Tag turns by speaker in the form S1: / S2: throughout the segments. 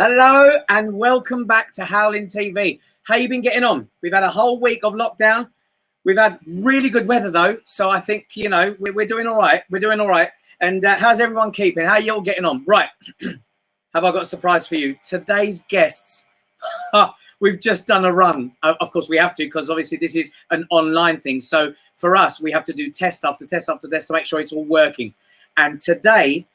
S1: Hello and welcome back to Howlin TV. How you been getting on? We've had a whole week of lockdown. We've had really good weather though, so I think we're doing all right. We're doing all right. And how's everyone keeping? How you all getting on? Right. Have I got a surprise for you? Today's guests. We've just done a run. Of course, we have to because obviously this is an online thing. So for us, we have to do test after test after test to make sure it's all working. And today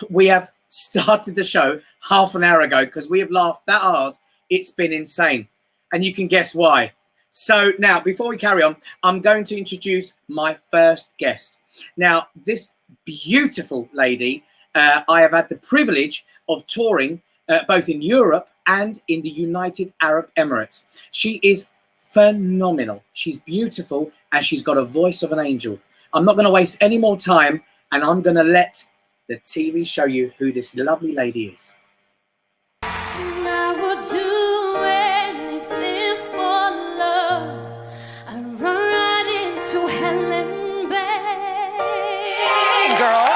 S1: we have started the show half an hour ago because we have laughed that hard. It's been insane. And you can guess why. So now, before we carry on, I'm going to introduce my first guest. Now, this beautiful lady, I have had the privilege of touring both in Europe and in the United Arab Emirates. She is phenomenal. She's beautiful and she's got a voice of an angel. I'm not going to waste any more time and I'm going to let the TV show you who this lovely lady is.
S2: I would do anything for love. I run right into Helen Bay.
S3: Girl.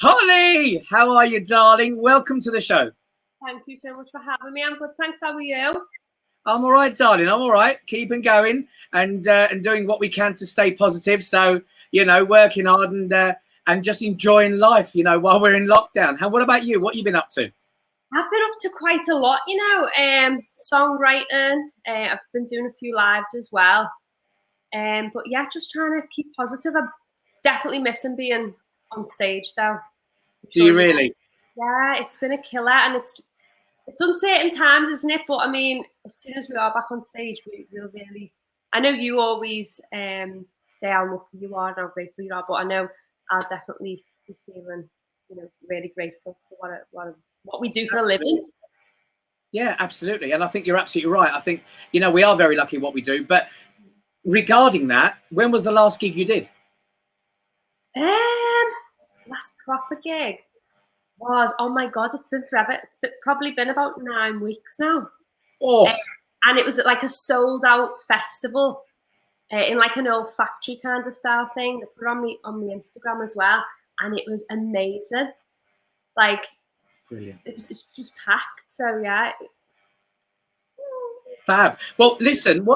S1: Holly, how are you, darling? Welcome to the show.
S4: Thank you so much for having me. I'm good, thanks. How are you?
S1: I'm all right, darling. I'm all right. Keeping going and doing what we can to stay positive. So, working hard and just enjoying life, while we're in lockdown. What about you? What have you been up to?
S4: I've been up to quite a lot, songwriting. I've been doing a few lives as well. But yeah, just trying to keep positive. I'm definitely missing being on stage though.
S1: Do you really?
S4: Yeah, it's been a killer and it's uncertain times, isn't it? But I mean, as soon as we are back on stage, we'll really. I know you always say how lucky you are and how grateful you are, but I know I'll definitely be feeling, really grateful for what we do for a living.
S1: Yeah, absolutely. And I think you're absolutely right. I think, we are very lucky what we do. But regarding that, when was the last gig you did?
S4: Last proper gig was, oh my God, it's been forever. Probably been about 9 weeks now.
S1: Oh.
S4: And it was at like a sold out festival in like an old factory kind of style thing. They put it on the Instagram as well. And it was amazing. Like, it was just packed. So yeah.
S1: Fab. Well, listen,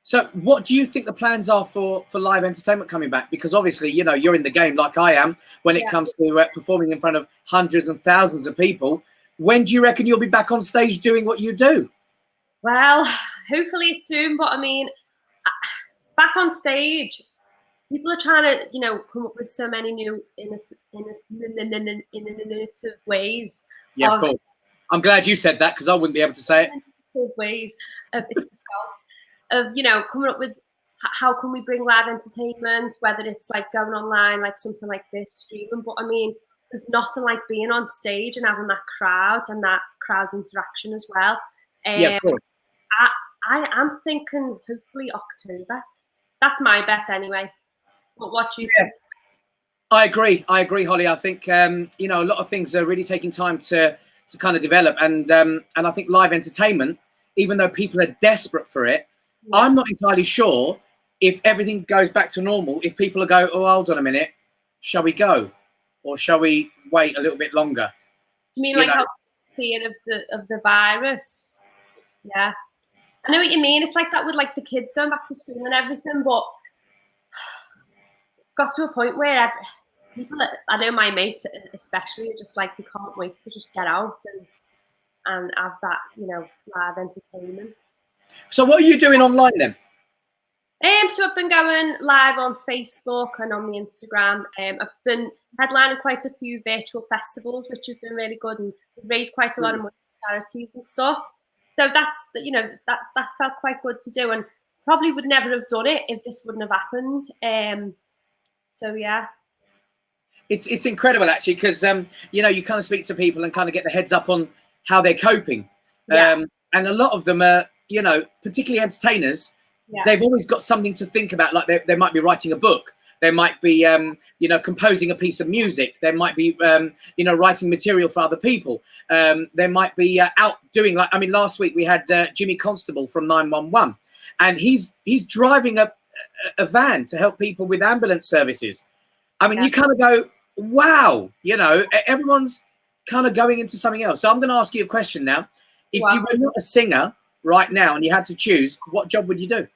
S1: so what do you think the plans are for live entertainment coming back? Because obviously, you're in the game like I am when it comes to performing in front of hundreds and thousands of people. When do you reckon you'll be back on stage doing what you do?
S4: Well, hopefully it's soon. But I mean, back on stage, people are trying to, come up with so many new innovative ways.
S1: Yeah, of course. I'm glad you said that because I wouldn't be able to say it.
S4: Ways of coming up with how can we bring live entertainment, whether it's like going online, like something like this, streaming. But I mean, there's nothing like being on stage and having that crowd and that crowd interaction as well.
S1: Yeah, of course.
S4: I'm thinking hopefully October. That's my bet anyway. But what do you think?
S1: I agree, Holly. I think a lot of things are really taking time to kind of develop, and I think live entertainment, even though people are desperate for it, I'm not entirely sure if everything goes back to normal, if people will go, oh, hold on a minute, shall we go? Or shall we wait a little bit longer?
S4: You mean how fear of the virus? Yeah. I know what you mean. It's like that with like the kids going back to school and everything, but it's got to a point where people, I know my mates especially, are just like, they can't wait to just get out and have that, you know, live entertainment.
S1: So what are you doing online then?
S4: So I've been going live on Facebook and on the Instagram. I've been headlining quite a few virtual festivals, which have been really good, and raised quite a lot of money for charities and stuff. So that's, you know, that felt quite good to do, and probably would never have done it if this wouldn't have happened. So yeah.
S1: It's incredible actually, because you know, you kind of speak to people and kind of get the heads up on how they're coping.
S4: Yeah.
S1: And a lot of them are, you know, particularly entertainers, they've always got something to think about. Like they might be writing a book, they might be you know, composing a piece of music, they might be you know, writing material for other people, they might be out doing, like, I mean, last week we had Jimmy Constable from 911, and he's driving a van to help people with ambulance services. I mean, you kind of go, wow, you know, everyone's kind of going into something else. So I'm going to ask you a question now. If you were not a singer right now and you had to choose, what job would you do?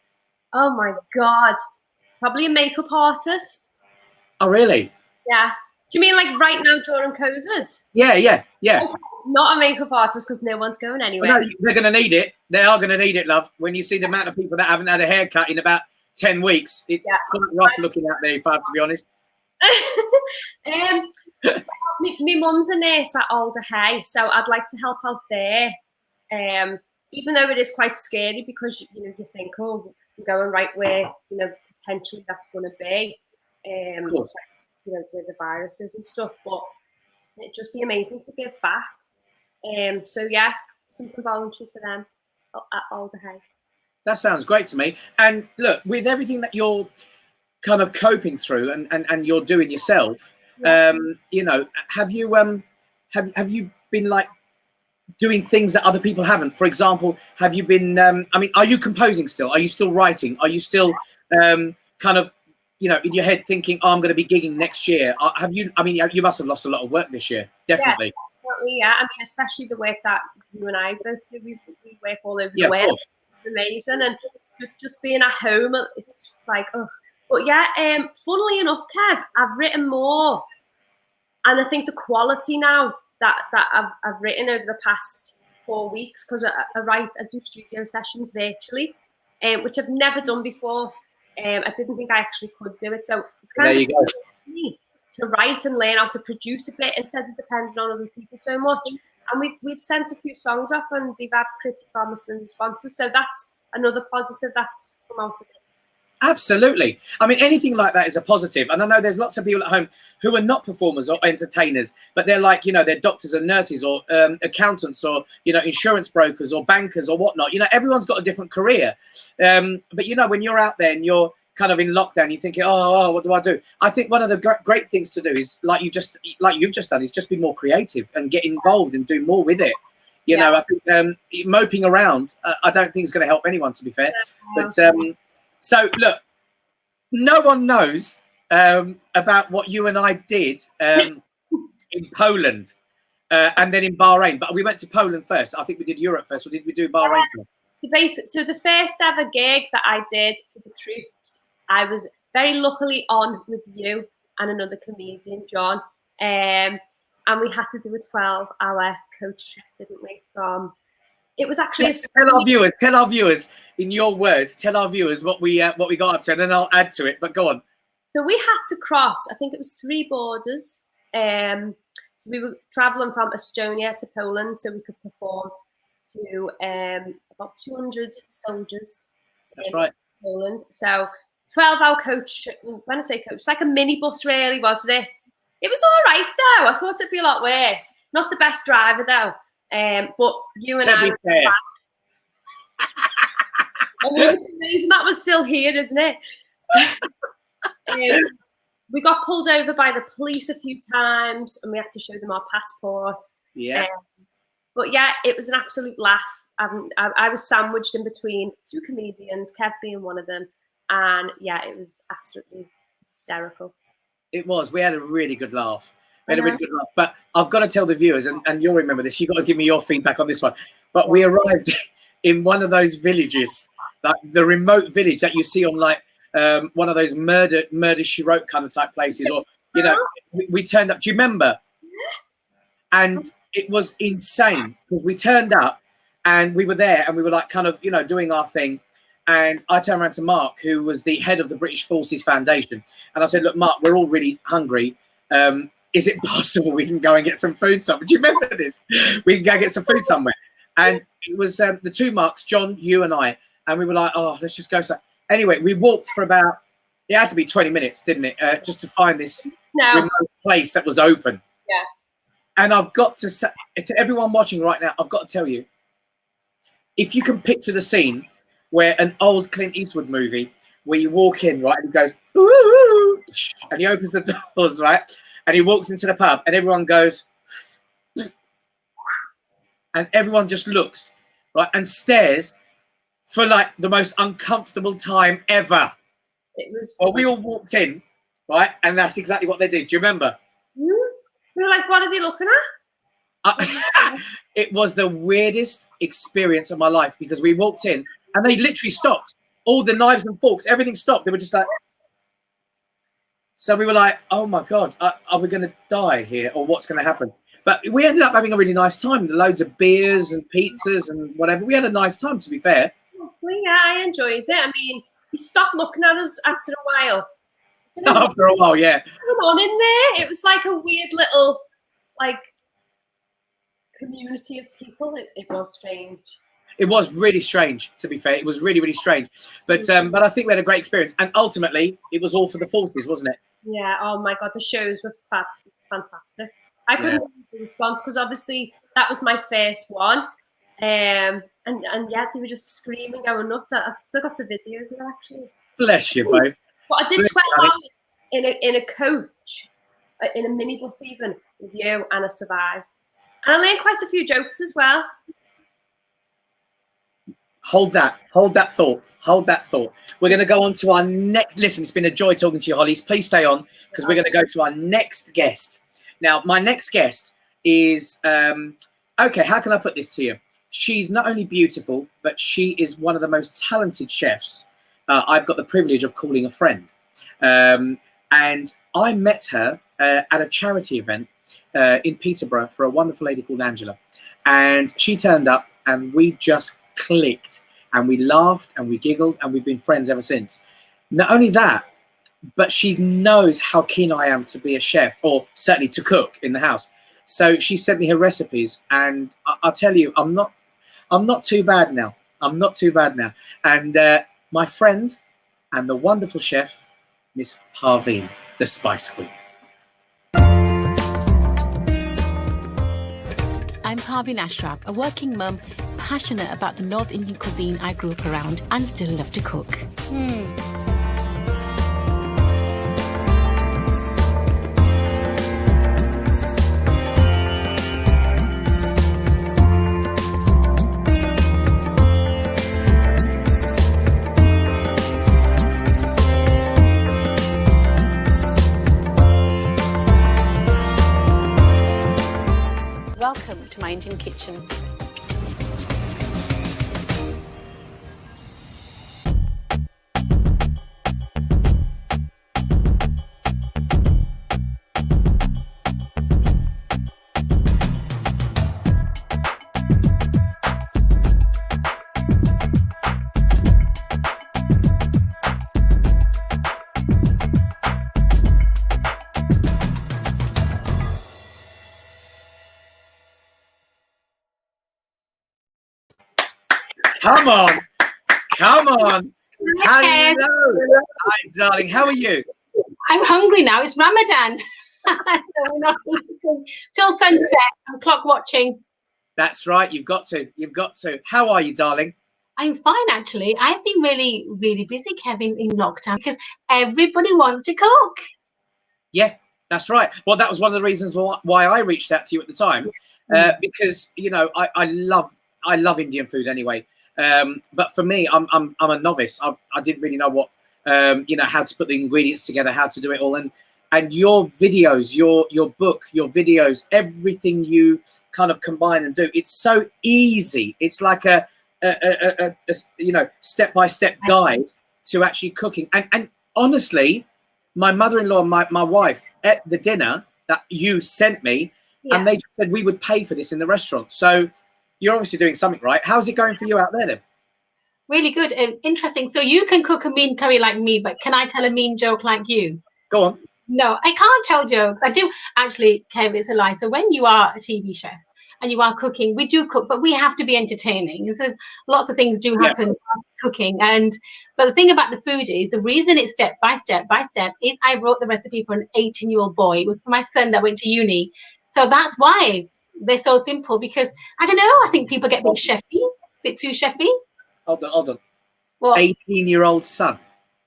S4: Oh my God. Probably a makeup artist.
S1: Oh, really?
S4: Yeah. Do you mean like right now during COVID?
S1: Yeah.
S4: Not a makeup artist, because no one's going anywhere.
S1: Well, no, they're going to need it. They are going to need it, love. When you see the amount of people that haven't had a haircut in about 10 weeks, it's quite rough looking out there, if I have to be honest.
S4: My mum's a nurse at Alder Hay, so I'd like to help out there. Even though it is quite scary, because you know, you think, oh, I'm going right where, you know, potentially that's going to be, you know, with the viruses and stuff. But it'd just be amazing to give back. So yeah, something voluntary for them at Alder Hay.
S1: That sounds great to me. And look, with everything that you're kind of coping through and you're doing yourself, you know, have you been like doing things that other people haven't? For example, have you been I mean, are you composing still? Are you still writing? Are you still kind of, you know, in your head thinking, oh, I'm going to be gigging next year? Have you, I mean, you must have lost a lot of work this year, definitely.
S4: Yeah, I mean, especially the work that you and I both do. We work all over the world. It's amazing, and just being at home, it's like, oh. But yeah, funnily enough, Kev, I've written more, and I think the quality now that I've written over the past 4 weeks, because I do studio sessions virtually, which I've never done before. I didn't think I actually could do it, so it's kind of fun for me to write and learn how to produce a bit instead of depending on other people so much. And we've sent a few songs off, and they've had pretty promising responses. So that's another positive that's come out of this.
S1: Absolutely. I mean, anything like that is a positive. And I know there's lots of people at home who are not performers or entertainers, but they're like, you know, they're doctors and nurses, or accountants, or, you know, insurance brokers or bankers or whatnot. You know, everyone's got a different career. But, you know, when you're out there and you're kind of in lockdown, you're thinking, oh, what do I do? I think one of the great things to do is, like you've just done, is just be more creative and get involved and do more with it. You know, I think moping around, I don't think is going to help anyone, to be fair. But so look, no one knows about what you and I did in Poland and then in Bahrain. But we went to Poland first. I think we did Europe first, or did we do Bahrain first?
S4: So the first ever gig that I did for the troops, I was very luckily on with you and another comedian, John. And we had to do a 12-hour coach trip, didn't we? It was actually
S1: tell our viewers in your words, tell our viewers what we got up to, and then I'll add to it. But go on.
S4: So we had to cross, I think it was 3 borders. So we were traveling from Estonia to Poland, so we could perform to about 200 soldiers.
S1: That's right.
S4: Poland. So 12-hour coach. When I say coach, it's like a minibus, really, wasn't it? It was all right though. I thought it'd be a lot worse. Not the best driver though. But you and I. I mean, it's amazing that was still here, isn't it? We got pulled over by the police a few times, and we had to show them our passport.
S1: Yeah.
S4: But yeah, it was an absolute laugh. I was sandwiched in between 2 comedians, Kev being one of them, and yeah, it was absolutely hysterical.
S1: It was. We had a really good laugh. But I've got to tell the viewers, and you'll remember this, you've got to give me your feedback on this one. But we arrived in one of those villages, like the remote village that you see on like one of those murder she wrote kind of type places, You know, we turned up. Do you remember? And it was insane because we turned up and we were there and we were like kind of, you know, doing our thing. And I turned around to Mark, who was the head of the British Forces Foundation. And I said, look, Mark, we're all really hungry. Is it possible we can go and get some food somewhere? Do you remember this? We can go get some food somewhere. And it was the two Marks, John, you and I. And we were like, oh, let's just go. So anyway, we walked for about, it had to be 20 minutes, didn't it? Just to find this remote place that was open.
S4: Yeah.
S1: And I've got to say, to everyone watching right now, I've got to tell you, if you can picture the scene where an old Clint Eastwood movie, where you walk in, right, and he goes, ooh, and he opens the doors, right, and he walks into the pub, and everyone goes, and everyone just looks, right, and stares for like the most uncomfortable time ever.
S4: It was.
S1: Well, we all walked in, right, and that's exactly what they did. Do you remember?
S4: We were like, what are they looking at?
S1: It was the weirdest experience of my life because we walked in and they literally stopped. All the knives and forks, everything stopped. They were just like, so we were like, oh my God, are we going to die here or what's going to happen? But we ended up having a really nice time. Loads of beers and pizzas and whatever. We had a nice time, to be fair.
S4: Well, yeah, I enjoyed it. I mean, you stopped looking at us after a while.
S1: After a while, yeah.
S4: Come on in there. It was like a weird little, like, community of people. It was strange.
S1: It was really strange, to be fair. It was really, really strange. But I think we had a great experience. And ultimately, it was all for the forces, wasn't it?
S4: Yeah. Oh, my God. The shows were fantastic. I couldn't believe the response because obviously that was my first one. And yeah, they were just screaming, going nuts. I've still got the videos of it, actually.
S1: Bless you, babe.
S4: But I did 12 hours in a coach, in a minibus even, with you, and I survived. And I learned quite a few jokes as well.
S1: Hold that thought. We're going to go on to our next. Listen, it's been a joy talking to you, Hollies. Please stay on because we're going to go to our next guest. Now, my next guest is, okay, how can I put this to you? She's not only beautiful, but she is one of the most talented chefs I've got the privilege of calling a friend. And I met her at a charity event in Peterborough for a wonderful lady called Angela. And she turned up and we just clicked and we laughed and we giggled and we've been friends ever since. Not only that, but she knows how keen I am to be a chef, or certainly to cook in the house. So she sent me her recipes and I'll tell you, I'm not too bad now. And my friend and the wonderful chef, Miss Parveen, the Spice Queen.
S3: I'm Parveen Ashraf, a working mum, passionate about the North Indian cuisine I grew up around and still love to cook. Welcome to my Indian kitchen.
S1: Come on. Hello. Hi, darling. How are you?
S5: I'm hungry now. It's Ramadan. So we're not eating till sunset. I'm clock watching.
S1: That's right. You've got to. How are you, darling?
S5: I'm fine, actually. I've been really, really busy, Kevin, in lockdown because everybody wants to cook.
S1: Yeah, that's right. Well, that was one of the reasons why I reached out to you at the time, because you know I love Indian food anyway. But for me, I'm a novice. I didn't really know what how to put the ingredients together, how to do it all, and your videos, your book, your videos, everything you kind of combine and do. It's so easy. It's like a step-by-step guide to actually cooking. And honestly, my mother-in-law and my wife at the dinner that you sent me, and they just said we would pay for this in the restaurant. So you're obviously doing something right. How's it going for you out there then?
S5: Really good and interesting. So you can cook a mean curry like me, but can I tell a mean joke like you?
S1: Go on.
S5: No, I can't tell jokes. I do actually, Kev, it's a lie. So when you are a TV chef and you are cooking, we do cook, but we have to be entertaining. So lots of things do happen while cooking. But the thing about the food is the reason it's step by step is I wrote the recipe for an 18-year-old boy. It was for my son that went to uni. So that's why they're so simple, because I don't know, I think people get a bit chefy, a bit too chefy.
S1: Hold on.
S5: What?
S1: 18-year-old son.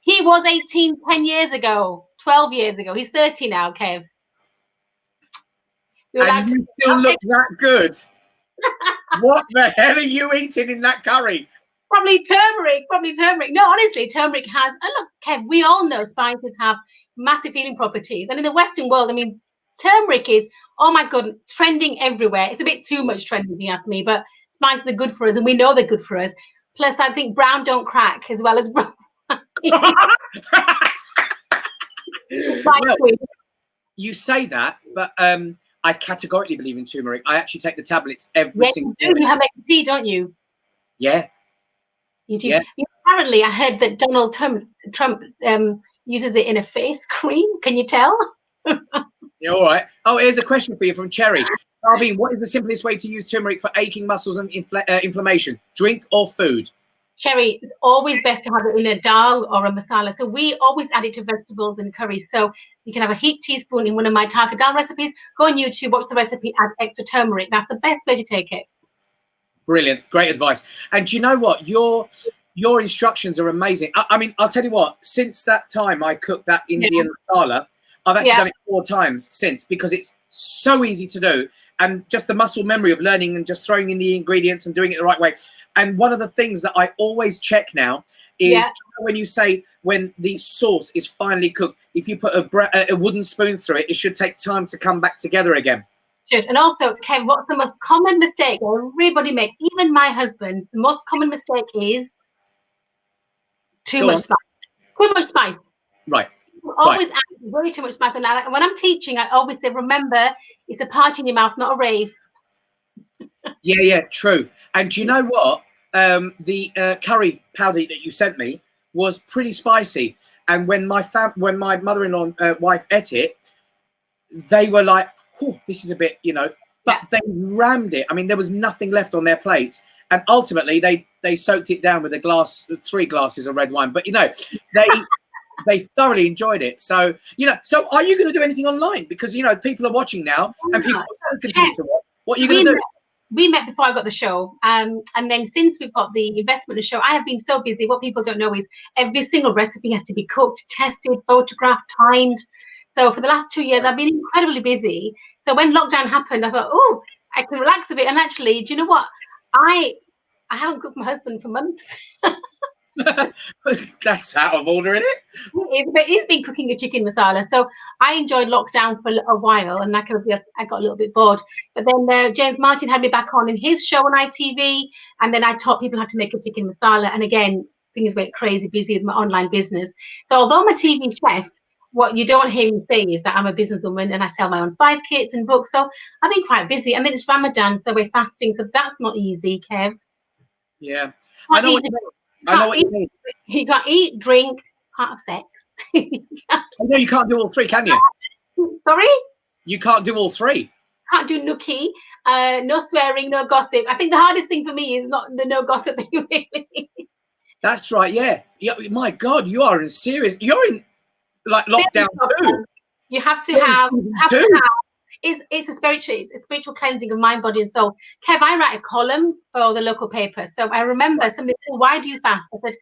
S5: He was 18 10 years ago, 12 years ago. He's 30 now, Kev.
S1: And you still look that good. What the hell are you eating in that curry?
S5: Probably turmeric. No, honestly, turmeric has, and look, Kev, we all know spices have massive healing properties. And in the Western world, I mean, turmeric is, oh my God, trending everywhere. It's a bit too much trending, if you ask me, but spices are good for us, and we know they're good for us. Plus, I think brown don't crack as well as brown.
S1: Well, you say that, but I categorically believe in turmeric. I actually take the tablets every single day.
S5: You have tea, don't you?
S1: Yeah.
S5: You do. Yeah. Apparently, I heard that Donald Trump uses it in a face cream. Can you tell?
S1: Yeah, all right. Oh, here's a question for you from Cherry. Arvine, what is the simplest way to use turmeric for aching muscles and inflammation? Drink or food?
S5: Cherry, it's always best to have it in a dal or a masala. So we always add it to vegetables and curries. So you can have a heaped teaspoon in one of my tarka dal recipes. Go on YouTube, watch the recipe, add extra turmeric. That's the best way to take it.
S1: Brilliant. Great advice. And do you know what? Your instructions are amazing. I mean, I'll tell you what, since that time I cooked that Indian masala, I've actually done it 4 times since, because it's so easy to do, and just the muscle memory of learning and just throwing in the ingredients and doing it the right way. And one of the things that I always check now is when you say when the sauce is finally cooked, if you put a wooden spoon through it, it should take time to come back together again.
S5: Should. And also, Kev, what's the most common mistake everybody makes, even my husband, the most common mistake is too much spice. Too much spice.
S1: Right.
S5: Always add way too much spice. And when I'm teaching, I always say, remember, it's a party in your mouth, not a rave.
S1: Yeah, true. And do you know what? The curry powder that you sent me was pretty spicy. And when my mother-in-law wife ate it, they were like, oh, this is a bit, but they rammed it. I mean, there was nothing left on their plates. And ultimately, they soaked it down with 3 glasses of red wine. But, they thoroughly enjoyed it. So, so are you going to do anything online? Because, people are watching now and people will continue to watch. What are you going to do?
S5: We met before I got the show. And then since we've got the investment of the show, I have been so busy. What people don't know is every single recipe has to be cooked, tested, photographed, timed. So for the last 2 years, I've been incredibly busy. So when lockdown happened, I thought, oh, I can relax a bit. And actually, do you know what? I haven't cooked my husband for months.
S1: That's out of order, isn't it?
S5: But he's been cooking a chicken masala. So I enjoyed lockdown for a while, and I got a little bit bored. But then James Martin had me back on in his show on ITV, and then I taught people how to make a chicken masala. And again, things went crazy busy with my online business. So although I'm a TV chef, what you don't hear me say is that I'm a businesswoman and I sell my own spice kits and books. So I've been quite busy. And then it's Ramadan, so we're fasting. So that's not easy, Kev.
S1: Yeah. I know what you mean.
S5: You can't eat, drink, can't have sex.
S1: No, you can't do all 3, can you?
S5: Sorry?
S1: You can't do all 3.
S5: Can't do nookie, no swearing, no gossip. I think the hardest thing for me is not the no gossip thing, really.
S1: That's right, yeah. My God, you're in like lockdown too.
S5: You have to have it's a spiritual cleansing of mind, body and soul. Kev, I write a column for the local paper. So I remember somebody said, why do you fast? I said,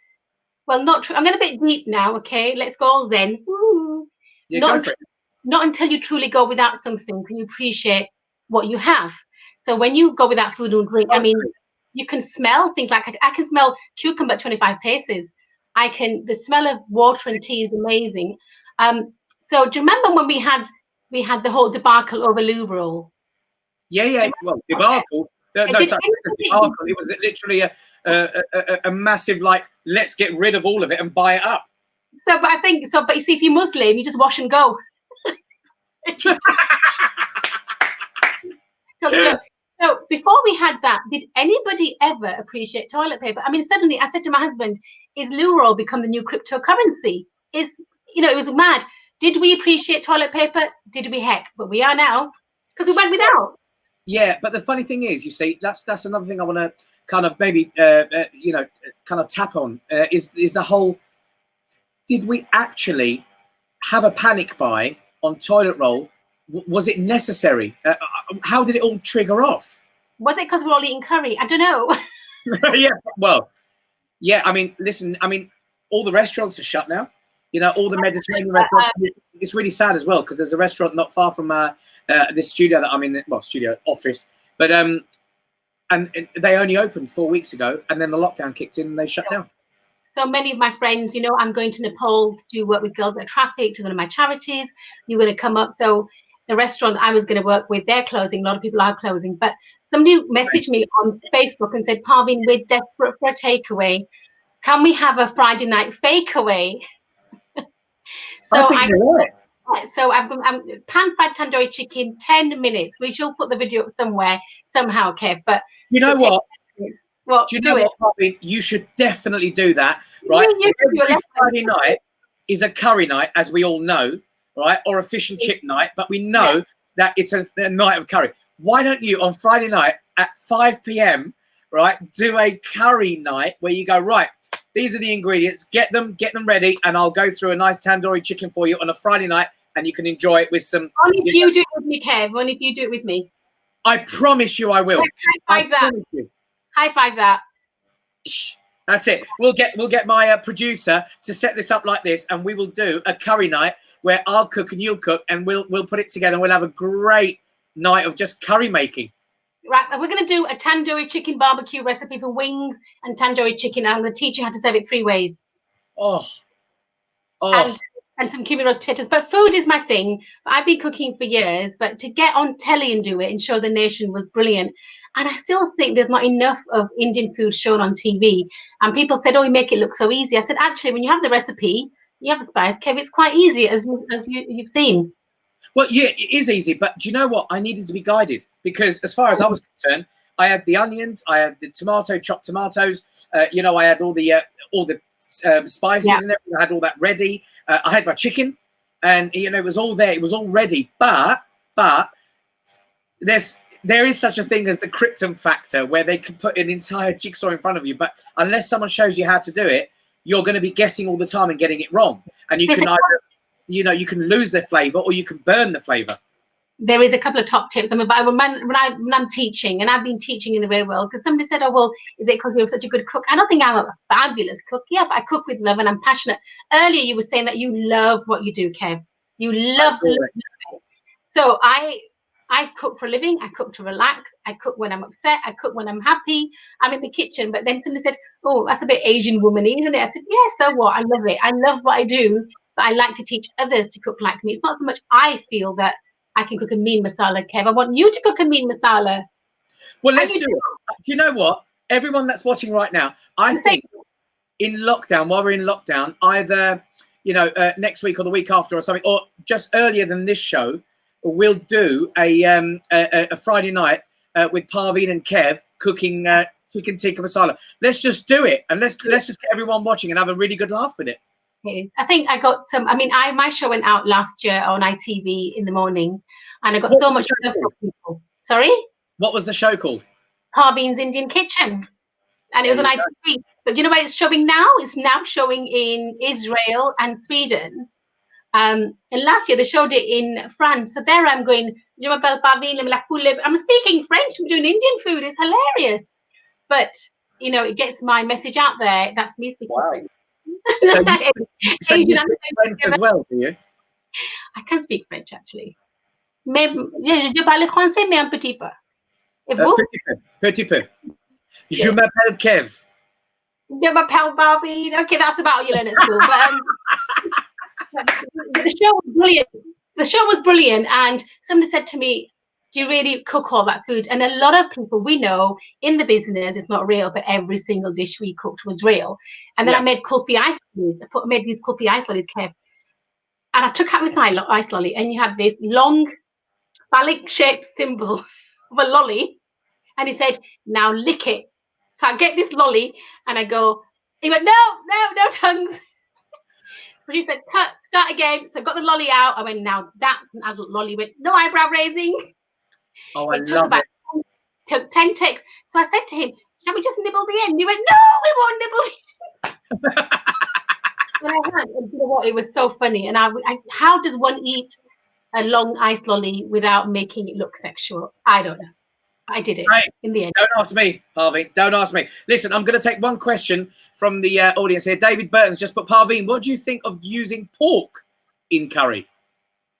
S5: well, not true. I'm going a bit deep now, okay? Let's go all zen.
S1: Yeah, go for it.
S5: Not until you truly go without something can you appreciate what you have. So when you go without food and drink, you can smell things like I can smell cucumber at 25 paces. The smell of water and tea is amazing. So do you remember when we had the whole debacle over loo roll?
S1: Yeah. Well, debacle. No such debacle. It was literally a massive, like, let's get rid of all of it and buy it up.
S5: So, but I think so. But you see, if you're Muslim, you just wash and go. So before we had that, did anybody ever appreciate toilet paper? I mean, suddenly I said to my husband, "Is loo roll become the new cryptocurrency?" It was mad. Did we appreciate toilet paper? Did we? Heck, but we are now because we went without.
S1: Yeah, but the funny thing is, you see, that's another thing I want to kind of maybe kind of tap on is the whole. Did we actually have a panic buy on toilet roll? Was it necessary? How did it all trigger off?
S5: Was it because we're all eating curry? I don't know.
S1: Yeah, well, yeah. I mean, listen. I mean, all the restaurants are shut now. You know, all the Mediterranean restaurants. It's really sad as well because there's a restaurant not far from this studio that I'm in. Well, studio office, but and they only opened 4 weeks ago, and then the lockdown kicked in and they shut down.
S5: So many of my friends, I'm going to Nepal to do work with Girls That Traffic, to one of my charities. You're going to come up. So the restaurant I was going to work with, they're closing. A lot of people are closing. But somebody messaged me on Facebook and said, Parveen, we're desperate for a takeaway. Can we have a Friday night fakeaway? So I'm pan-fried tandoori chicken, 10 minutes. We shall put the video up somewhere, somehow, Kev. But
S1: you know what?
S5: Well,
S1: do you know what, Parveen? You should definitely do that, right? Every Friday night is a curry night, as we all know, right? Or a fish and chip night, but we know that it's a night of curry. Why don't you, on Friday night at 5 p.m., right, do a curry night where you go, right, these are the ingredients, get them ready, and I'll go through a nice tandoori chicken for you on a Friday night, and you can enjoy it with some...
S5: Only if you do it with me, Kev. Only if you do it with me.
S1: I promise you I will.
S5: High five that. High five that.
S1: That's it. We'll get my producer to set this up like this, and we will do a curry night where I'll cook and you'll cook, and we'll put it together. And we'll have a great night of just curry making.
S5: Right, we're going to do a tandoori chicken barbecue recipe for wings and tandoori chicken. I'm going to teach you how to serve it 3 ways.
S1: Oh.
S5: And some kidney roast potatoes. But food is my thing. I've been cooking for years, but to get on telly and do it and show the nation was brilliant. And I still think there's not enough of Indian food shown on TV. And people said, oh, you make it look so easy. I said, actually, when you have the recipe, you have the spice, Kev, it's quite easy, as you've seen.
S1: Well, yeah, it is easy. But do you know what? I needed to be guided because as far as I was concerned, I had the onions, I had the chopped tomatoes, I had all the spices and everything. I had all that ready. I had my chicken and, it was all there. It was all ready. But there is such a thing as the krypton factor where they can put an entire jigsaw in front of you. But unless someone shows you how to do it, you're going to be guessing all the time and getting it wrong. And you can either, you can lose the flavor or you can burn the flavor.
S5: There is a couple of top tips. I mean, when I'm teaching, and I've been teaching in the real world, because somebody said, oh, well, is it because you're such a good cook? I don't think I'm a fabulous cook. Yeah, but I cook with love and I'm passionate. Earlier, you were saying that you love what you do, Kev. You love it. So I cook for a living. I cook to relax. I cook when I'm upset. I cook when I'm happy. I'm in the kitchen. But then somebody said, oh, that's a bit Asian woman-y, isn't it? I said, yeah, so what? I love it. I love what I do, but I like to teach others to cook like me. It's not so much I feel that I can cook a mean masala, Kev. I want you to cook a mean masala.
S1: Well, let's do it. Do you know what? Everyone that's watching right now, I think in lockdown, while we're in lockdown, either, next week or the week after or something, or just earlier than this show, we'll do a Friday night with Parveen and Kev cooking chicken tikka masala. Let's just do it. And let's just get everyone watching and have a really good laugh with it.
S5: I think I got some. I mean, my show went out last year on ITV in the morning, and I got so much love from people. Sorry?
S1: What was the show called?
S5: Parveen's Indian Kitchen, and it was on ITV. But do you know where it's showing now? It's now showing in Israel and Sweden. And last year they showed it in France. So there I'm going. I'm speaking French. I'm doing Indian food. It's hilarious. But it gets my message out there. That's me speaking French.
S1: So you speak French as well, do you?
S5: I can speak French actually. Je parle français, mais un petit peu. Et vous?
S1: Petit peu. Je m'appelle Kev.
S5: Je m'appelle Barbie. Okay, that's about you learn at school. But the show was brilliant. The show was brilliant, and somebody said to me, do you really cook all that food? And a lot of people we know in the business, it's not real, but every single dish we cooked was real. And then I made culpy ice lollies. Made these culpy ice lollies, Kev. And I took out this ice lolly, and you had this long phallic-shaped symbol of a lolly. And he said, now lick it. So I get this lolly, and I go, he went, no tongues. So she said, cut, start again. So I got the lolly out. I went, now that's an adult lolly. He went, no eyebrow raising.
S1: Oh,
S5: It took about 10 takes. So I said to him, shall we just nibble the end? He went, no, we won't nibble it. And I had, and you know what? It was so funny. And I, how does one eat a long ice lolly without making it look sexual? I don't know. I did it in the end.
S1: Don't ask me, Parveen. Don't ask me. Listen, I'm going to take one question from the audience here. David Burton's just put, Parveen, what do you think of using pork in curry?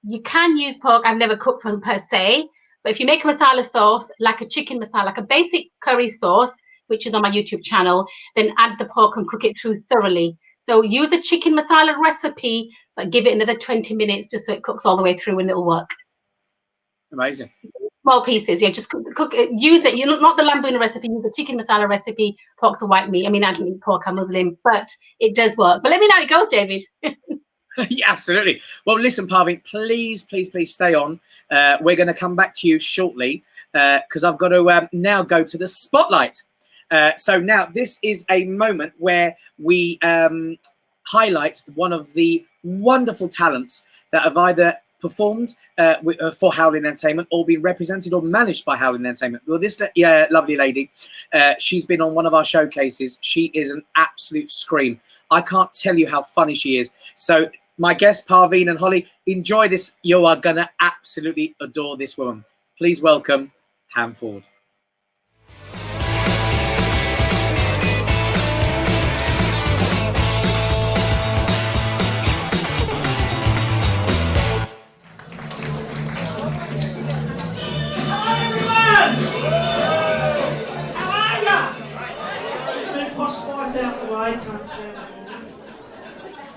S5: You can use pork. I've never cooked one per se. But if you make a masala sauce, like a chicken masala, like a basic curry sauce, which is on my YouTube channel, then add the pork and cook it through thoroughly. So use a chicken masala recipe, but give it another 20 minutes just so it cooks all the way through and it'll work.
S1: Amazing.
S5: Small pieces, yeah, just cook it, use it. You know, not the lambuna recipe, use the chicken masala recipe. Pork's a white meat. I mean, I don't eat pork, I'm Muslim, but it does work. But let me know how it goes, David.
S1: Yeah, absolutely. Well, listen, Parveen, please stay on. We're going to come back to you shortly because I've got to now go to the spotlight. So now this is a moment where we highlight one of the wonderful talents that have either performed for Howlin Entertainment or been represented or managed by Howlin Entertainment. Well, this lovely lady, she's been on one of our showcases. She is an absolute scream. I can't tell you how funny she is. So my guests, Parveen and Holly, enjoy this. You are going to absolutely adore this woman. Please welcome Ham Ford.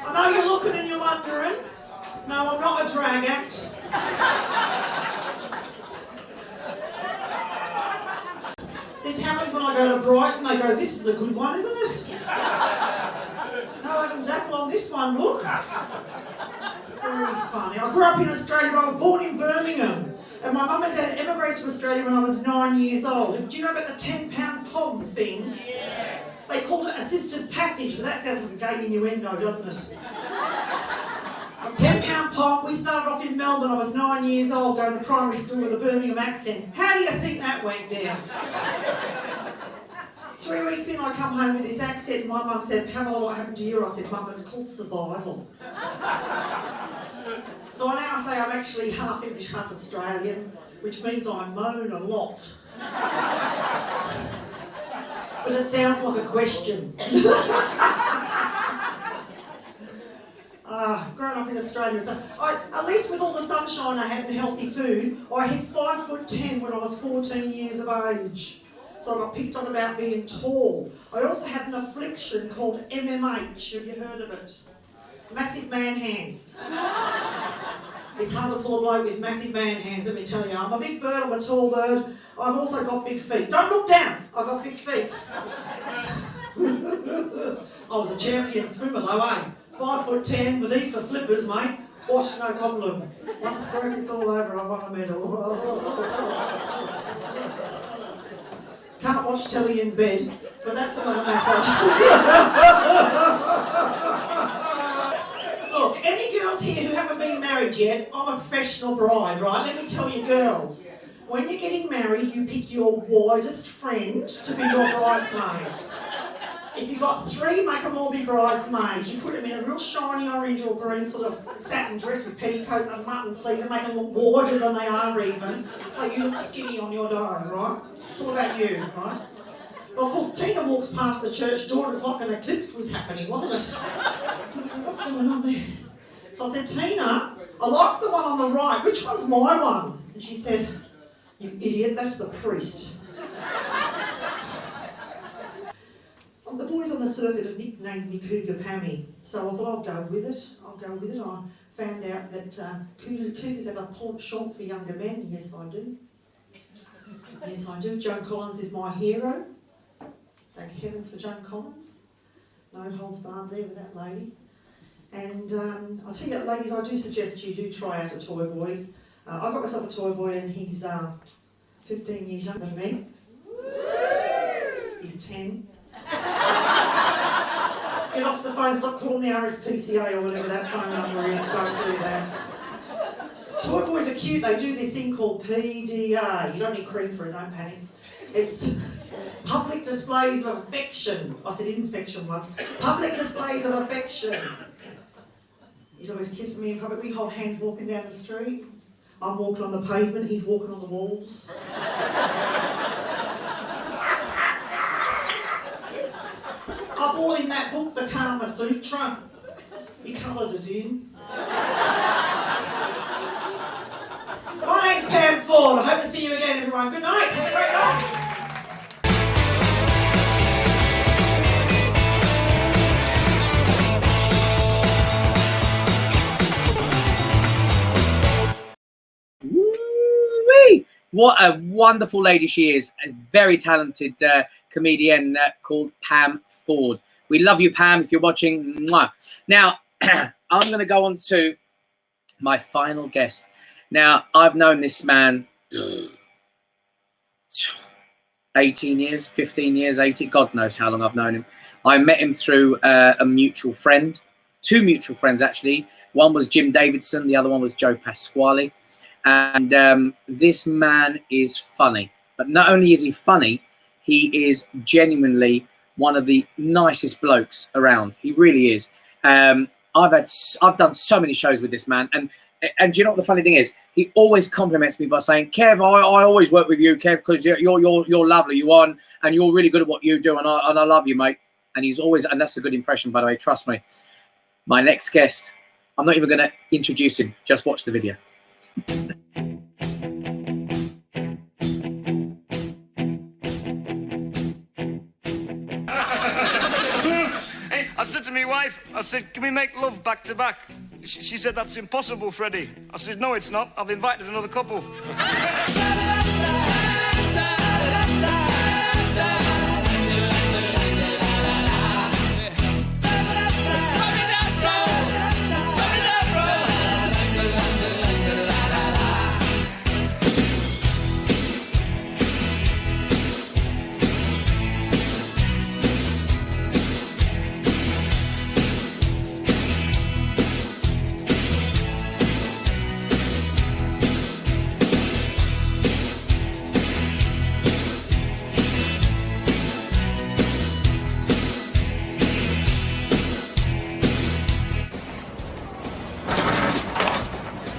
S6: I know you're looking and you're wondering. No, I'm not a drag act. This happens when I go to Brighton. They go, this is a good one, isn't it? No Adam's apple on this one, look. Very funny. I grew up in Australia, but I was born in Birmingham. And my mum and dad emigrated to Australia when I was 9 years old. And do you know about the 10-pound pom thing? Yeah. They called it assisted passage, but that sounds like a gay innuendo, doesn't it? A 10-pound pom. We started off in Melbourne. I was 9 years old, going to primary school with a Birmingham accent. How do you think that went down? 3 weeks in, I come home with this accent, and my mum said, Pamela, what happened to you? I said, Mum, it's called survival. So I now say I'm actually half English, half Australian, which means I moan a lot. But it sounds like a question. Growing up in Australia, so at least with all the sunshine I had and healthy food, I hit 5'10" when I was 14 years of age. So I got picked on about being tall. I also had an affliction called MMH. Have you heard of it? Massive man hands. It's hard to pull a bloke with massive man hands, let me tell you. I'm a big bird, I'm a tall bird. I've also got big feet. Don't look down, I've got big feet. I was a champion swimmer though, eh? 5'10" with these for flippers, mate. Wash, no problem. One stroke, it's all over, I won a medal. Can't watch telly in bed, but that's another matter. Look, any girls here who haven't been married yet, I'm a professional bride, right? Let me tell you girls, when you're getting married, you pick your widest friend to be your bridesmaid. If you've got 3, make them all be bridesmaids. You put them in a real shiny orange or green sort of satin dress with petticoats and mutton sleeves and make them look wider than they are even, so you look skinny on your day, right? It's all about you, right? Well, of course, Tina walks past the church door and it's like an eclipse was happening, wasn't it? I said, what's going on there? So I said, Tina, I like the one on the right. Which one's my one? And she said, you idiot, that's the priest. The boys on the circuit had nicknamed me Cougar Pammy, so I thought I'll go with it. I found out that cougars have a penchant for younger men. Yes, I do. Yes, I do. Joan Collins is my hero. Thank heavens for Joan Collins. No holds barred there with that lady. And I'll tell you what, ladies, I do suggest you do try out a toy boy. I got myself a toy boy and he's 15 years younger than me. He's 10. Get off the phone, stop calling the RSPCA or whatever that phone number is. Don't do that. Toy boys are cute. They do this thing called PDA. You don't need cream for it, don't panic. It's public displays of affection. I said infection once. Public displays of affection. He's always kissing me in public. We hold hands walking down the street. I'm walking on the pavement, he's walking on the walls. I bought him that book, The Kama Sutra. He coloured it in. My name's Pam Ford. I hope to see you again, everyone. Good night. Have a great night.
S1: Woo-wee! What a wonderful lady she is. A very talented comedian called Pam Ford. We love you, Pam, if you're watching. Mwah. Now, I'm going to go on to my final guest. Now, I've known this man 18 years, 15 years, 18, God knows how long I've known him. I met him through a mutual friend, two mutual friends, actually. One was Jim Davidson, the other one was Joe Pasquale. And this man is funny. But not only is he funny, he is genuinely one of the nicest blokes around. He really is. I've done so many shows with this man, and do you know what the funny thing is? He always compliments me by saying, "Kev, I always work with you, Kev, because you're lovely, you are, and you're really good at what you do, and I love you, mate." And he's always, and that's a good impression, by the way. Trust me. My next guest, I'm not even going to introduce him. Just watch the video.
S7: I said to my wife, I said, "Can we make love back to back?" She said, "That's impossible, Freddie." I said, "No, it's not. I've invited another couple."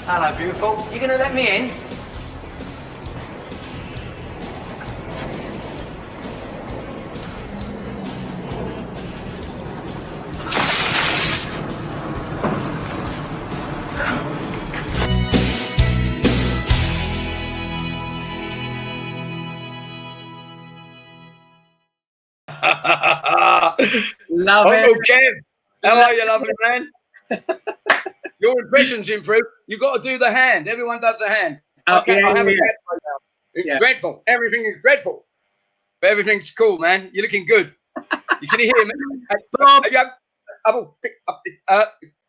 S8: Hello, beautiful. You gonna let me in?
S1: Love it.
S7: Uncle Kev, how are you, lovely man? Your impression's improved. You've got to do the hand. Everyone does a hand.
S1: Oh,
S7: Okay,
S1: yeah,
S7: I have
S1: yeah.
S7: a hand right now. It's dreadful. Everything is dreadful. But everything's cool, man. You're looking good. You can hear me.
S1: Bob.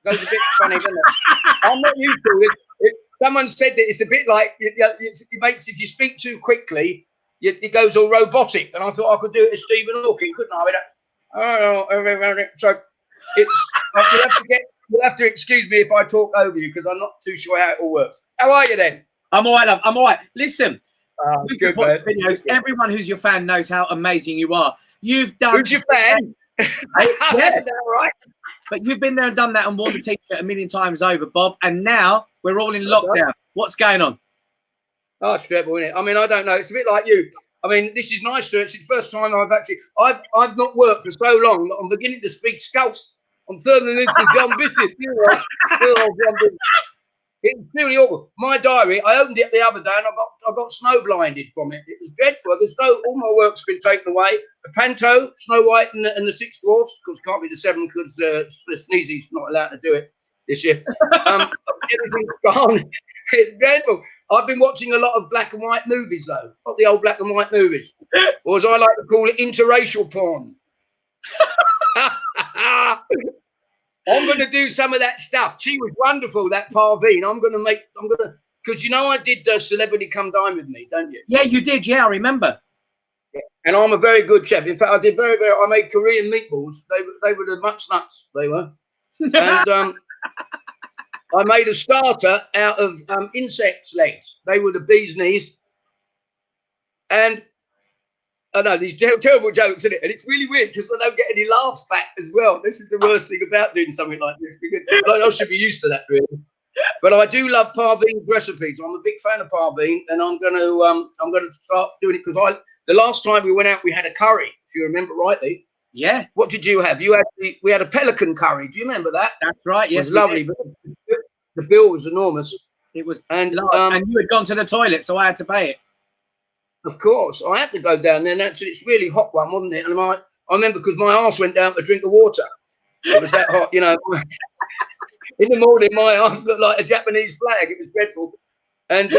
S7: Goes a bit funny, doesn't it? I'm not used to it. Someone said that it's a bit like it makes, if you speak too quickly, it goes all robotic. And I thought I could do it as Stephen Hawking, couldn't I? So it's you'll have to excuse me if I talk over you because I'm not too sure how it all works. How are you then?
S1: I'm all right, love. I'm all right. Listen,
S7: Good, man.
S1: videos, everyone who's your fan knows how amazing you are. You've done.
S7: Who's your fan? That's about right.
S1: But you've been there and done that and worn the t-shirt a million times over, Bob. And now we're all in lockdown. What's going on?
S7: Oh, it's dreadful, isn't it? I mean, I don't know. It's a bit like you. I mean, this is nice to. It's the first time I've not worked for so long that I'm beginning to speak Scouse. I'm turning into John Bissett. It's really awful. My diary, I opened it the other day and I got snow blinded from it. It was dreadful. All my work's been taken away. The Panto, Snow White and the Six Dwarfs, because can't be the seven because Sneezy's not allowed to do it this year. Everything's gone. It's dreadful. I've been watching a lot of black and white movies, though. Not the old black and white movies. Or as I like to call it, interracial porn. I'm going to do some of that stuff. She was wonderful, that Parveen. Because you know I did Celebrity Come Dine With Me, don't you?
S1: Yeah, you did. Yeah, I remember.
S7: And I'm a very good chef. In fact, I did I made Korean meatballs. They were the much nuts, they were. And I made a starter out of insects' legs. They were the bee's knees. And I know these terrible jokes, isn't it? And it's really weird because I don't get any laughs back as well. This is the worst thing about doing something like this, because I should be used to that, really. But I do love Parveen's recipes. I'm a big fan of Parveen, and I'm going to start doing it because the last time we went out, we had a curry, if you remember rightly.
S1: Yeah.
S7: What did you have? We had a pelican curry. Do you remember that?
S1: That's right. Yes,
S7: it was lovely. But the bill was enormous.
S1: It was,
S7: and
S1: you had gone to the toilet, so I had to pay it.
S7: Of course, I had to go down there. And it's really hot one, wasn't it? And I remember because my arse went down to drink the water. It was that hot, you know. In the morning, my arse looked like a Japanese flag. It was dreadful. And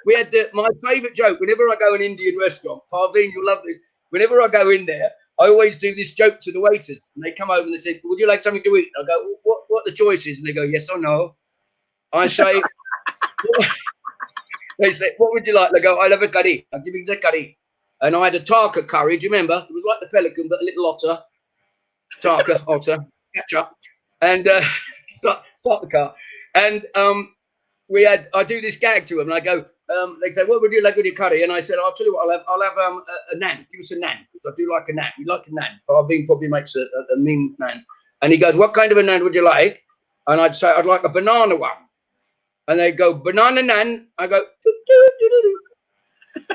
S7: we had my favourite joke. Whenever I go to an Indian restaurant, Parveen, you'll love this. Whenever I go in there, I always do this joke to the waiters. And they come over and they say, would you like something to eat? I go, what are the choices? And they go, yes or no. I say, they say, what would you like? They go, I'll have a curry. I'll give you the curry. And I had a tarka curry. Do you remember? It was like the pelican, but a little otter. Tarka, otter, catch up. And start the car. And I do this gag to them. And I go, they say, what would you like with your curry? And I said, I'll tell you what, I'll have a naan. Give us a naan, because I do like a naan. You like a naan? Parveen probably makes a mean naan. And he goes, what kind of a naan would you like? And I'd say, I'd like a banana one. And they go, banana naan. I go, doo, doo, doo, doo, doo.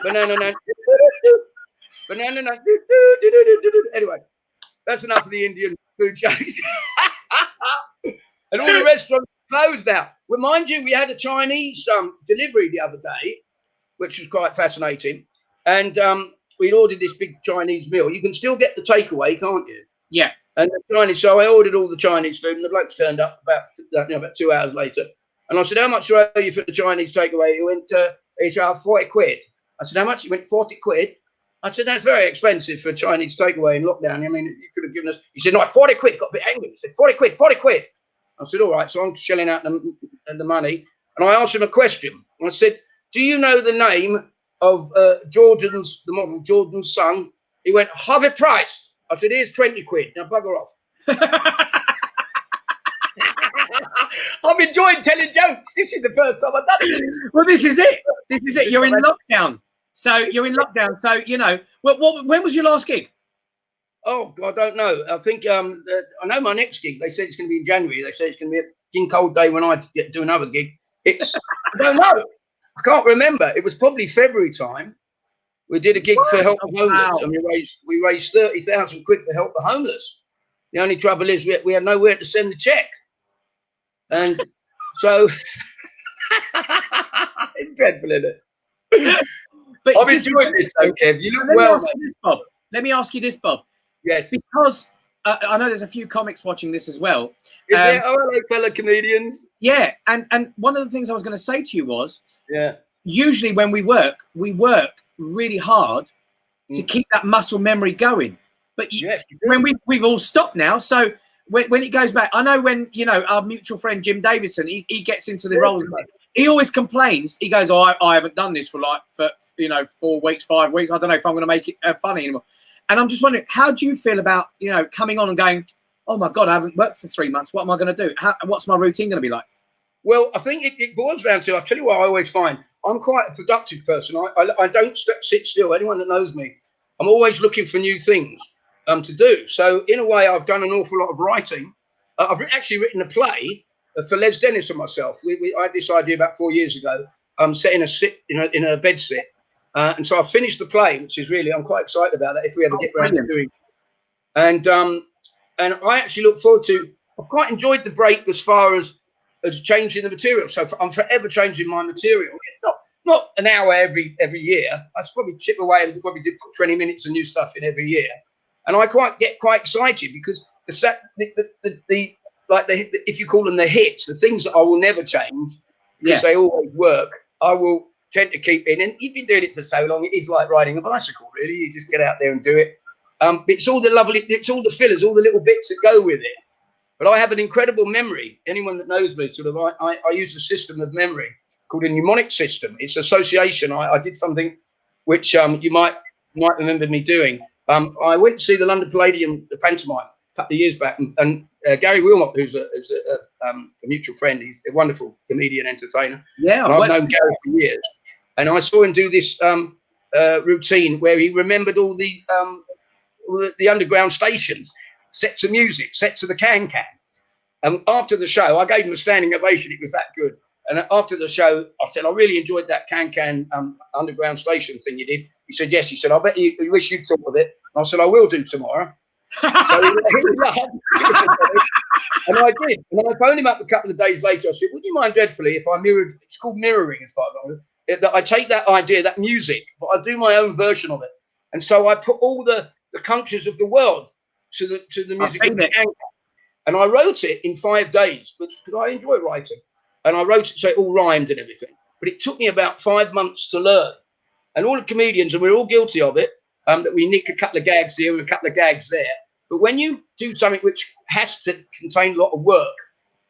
S7: Banana naan. Doo, doo, doo. Banana naan. Doo, doo, doo, doo, doo, doo. Anyway, that's enough of the Indian food jokes. And all the restaurants are closed now. Well, mind you, we had a Chinese delivery the other day, which was quite fascinating. And we'd ordered this big Chinese meal. You can still get the takeaway, can't you?
S1: Yeah.
S7: And the Chinese, so I ordered all the Chinese food, and the blokes turned up about 2 hours later. And I said, how much do I owe you for the Chinese takeaway? He went, he said, 40 quid. I said, how much? He went, 40 quid. I said, that's very expensive for a Chinese takeaway in lockdown. I mean, you could have given us. He said, no, 40 quid. Got a bit angry. He said, 40 quid, 40 quid. I said, all right. So I'm shelling out the money. And I asked him a question. I said, do you know the name of the model Jordan's son? He went, Harvey Price. I said, here's 20 quid. Now bugger off. I've enjoyed telling jokes. This is the first time I've done this.
S1: Well, this is it. This is it. You're in lockdown. So you're in lockdown. So, you know, when was your last gig?
S7: Oh, I don't know. I think I know my next gig. They said it's going to be in January. They said it's going to be a king cold day when I do another gig. It's, I don't know. I can't remember. It was probably February time. We did a gig for Help the Homeless. Wow. And we raised 30,000 quid for Help the Homeless. The only trouble is we had nowhere to send the check. And so it's dreadful, isn't it? But I've enjoyed this, though, Kev. You look well.
S1: Let me ask you this, Bob.
S7: Yes.
S1: Because I know there's a few comics watching this as well.
S7: Is there? Oh, hello, fellow comedians.
S1: Yeah. And one of the things I was going to say to you was,
S7: yeah,
S1: usually when we work really hard to keep that muscle memory going. But yes, when we've all stopped now, so when it goes back, I know when, you know, our mutual friend Jim Davison, he gets into the roles. He always complains. He goes, oh, I haven't done this for 4 weeks, 5 weeks. I don't know if I'm going to make it funny anymore. And I'm just wondering, how do you feel about, you know, coming on and going, oh my God, I haven't worked for 3 months. What am I going to do? What's my routine going to be like?
S7: Well, I think it boils down to, I'll tell you what I always find. I'm quite a productive person. I don't sit still. Anyone that knows me, I'm always looking for new things to do. So in a way, I've done an awful lot of writing. I've actually written a play for Les Dennis and myself. I had this idea about 4 years ago. Set in a bed sit. And so I finished the play, which is really, I'm quite excited about that if we ever get around to doing it. And I actually look forward to, I've quite enjoyed the break as far as changing the material. So I'm forever changing my material. Not an hour every year. I probably chip away and probably do put 20 minutes of new stuff in every year. And I get quite excited because if you call them the hits, the things that I will never change, because they always work, I will tend to keep in. And you've been doing it for so long, it is like riding a bicycle, really. You just get out there and do it. It's all the fillers, all the little bits that go with it. But I have an incredible memory. Anyone that knows me, sort of, I use a system of memory called a mnemonic system. It's association. I did something which you might remember me doing. I went to see the London Palladium, the pantomime, a couple of years back, and Gary Wilmot, who's a mutual friend, he's a wonderful comedian, entertainer.
S1: Yeah,
S7: and I've known Gary for years. And I saw him do this routine where he remembered all the underground stations, sets of music, sets of the can-can. And after the show, I gave him a standing ovation. It was that good. And after the show, I said, I really enjoyed that can-can underground station thing you did. He said, yes. He said, I bet you wish you'd thought of it. And I said, I will do tomorrow. So he laughed. And I did. And I phoned him up a couple of days later. I said, would you mind dreadfully if I mirrored? It's called mirroring, as far as I know. That I take that idea, that music, but I do my own version of it. And so I put all the countries of the world to the music of the can-can. And I wrote it in 5 days, because I enjoy writing. And I wrote it so it all rhymed and everything. But it took me about 5 months to learn. And all the comedians, and we're all guilty of it, that we nick a couple of gags here and a couple of gags there. But when you do something which has to contain a lot of work,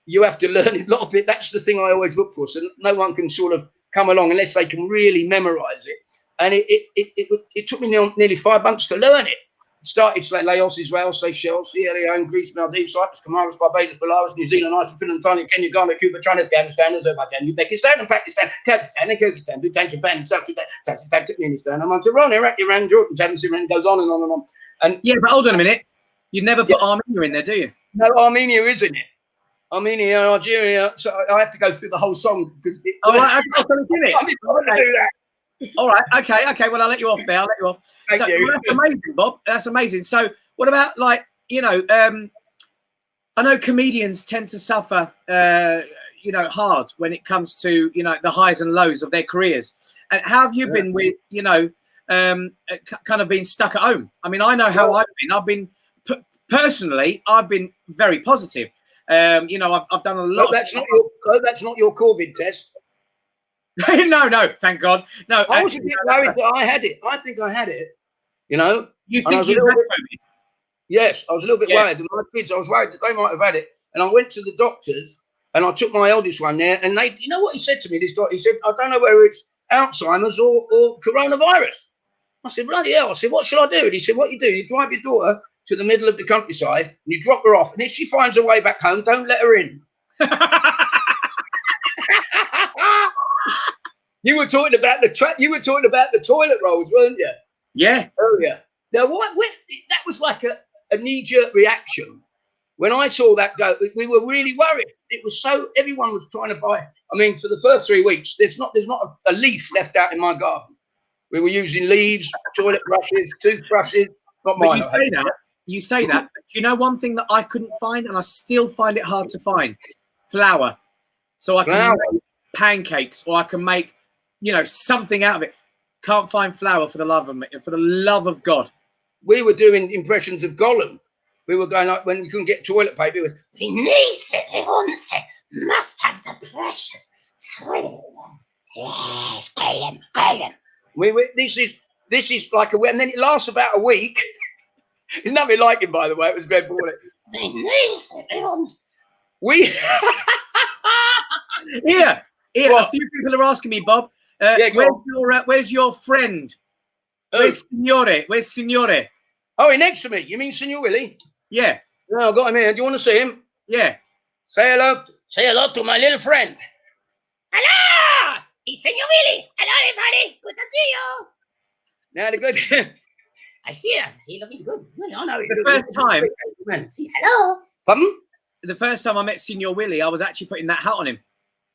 S7: you have to learn a lot of it. That's the thing I always look for. So no one can sort of come along unless they can really memorize it. And it took me nearly 5 months to learn it. Started like Laos, Israel, Seychelles, Sierra Leone, Greece, Maldives, Cyprus, Comoros, Barbados, Belarus, New Zealand, Iceland, Finland, Thailand, Kenya, Ghana, Cuba, China, Afghanistan, Azerbaijan, Uzbekistan, and Pakistan, Kazakhstan, and Kyrgyzstan, Bhutan, Japan, and South Sudan, Tajikistan, Turkmenistan, I'm on to Iran, Iraq, Iran, Jordan, Chad, Syria, and goes on and on and on. And
S1: yeah, but hold on a minute. You never put Armenia in there, do you?
S7: No, Armenia is in it. Armenia, Algeria. So I have to go through the whole song.
S1: Oh, right, I've got something in it.
S7: I'm going to do that.
S1: All right, okay. Well, I'll let you off there.
S7: Thank you.
S1: Well, that's amazing, Bob. That's amazing. So, what about I know comedians tend to suffer, hard when it comes to the highs and lows of their careers. And how have you been with kind of being stuck at home? I mean, I know how I've been. I've been personally, I've been very positive. I've done a lot.
S7: That's not your COVID test.
S1: No, thank God. No,
S7: I was a bit worried that I had it. I think I had it. You think
S1: you had COVID?
S7: Yes, I was a little bit worried. And my kids, I was worried that they might have had it. And I went to the doctors, and I took my eldest one there. And they, you know what he said to me? This doctor, he said, I don't know whether it's Alzheimer's or coronavirus. I said, bloody hell. I said, what shall I do? And he said, what you do, you drive your daughter to the middle of the countryside, and you drop her off. And if she finds her way back home, don't let her in. You were talking about the toilet rolls, weren't you?
S1: Yeah.
S7: Earlier. Now, that was like a knee-jerk reaction. When I saw that go, we were really worried. It was everyone was trying to buy. I mean, for the first 3 weeks, there's not a leaf left out in my garden. We were using leaves, toilet brushes, toothbrushes. Not mine.
S1: You say that. But do you know one thing that I couldn't find, and I still find it hard to find? Flour. So I can make pancakes, or I can make, something out of it. Can't find flour for the love of God.
S7: We were doing impressions of Gollum. We were going like when you couldn't get toilet paper. It was the niece must have the precious toilet. Yes, Gollum. This is like and then it lasts about a week. It's nothing like it, by the way. It was very boring. The niece we
S1: Here. A few people are asking me, Bob. Where's your friend? Where's Signore?
S7: Oh, he's next to me. You mean Signor Willie?
S1: Yeah.
S7: No, I've got him here. Do you want to see him?
S1: Yeah.
S7: Say hello to my little friend. Hello! It's Signor Willie. Hello, everybody. Good to see you. Now, the good... I see her. She's looking good. I know
S1: the first time...
S7: See, hello. Pardon?
S1: The first time I met Signor Willie, I was actually putting that hat on him.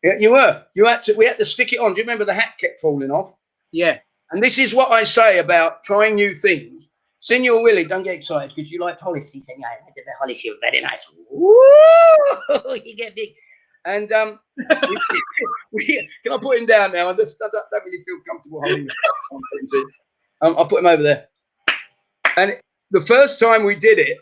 S7: Yeah, you were. We had to stick it on. Do you remember the hat kept falling off?
S1: Yeah. And
S7: this is what I say about trying new things. Signor Willie, don't get excited because you like Hollis. He said, yeah, I did the Hollis. You're very nice. Woo! You get big. And can I put him down now? I don't really feel comfortable holding him. I'll put him over there. And the first time we did it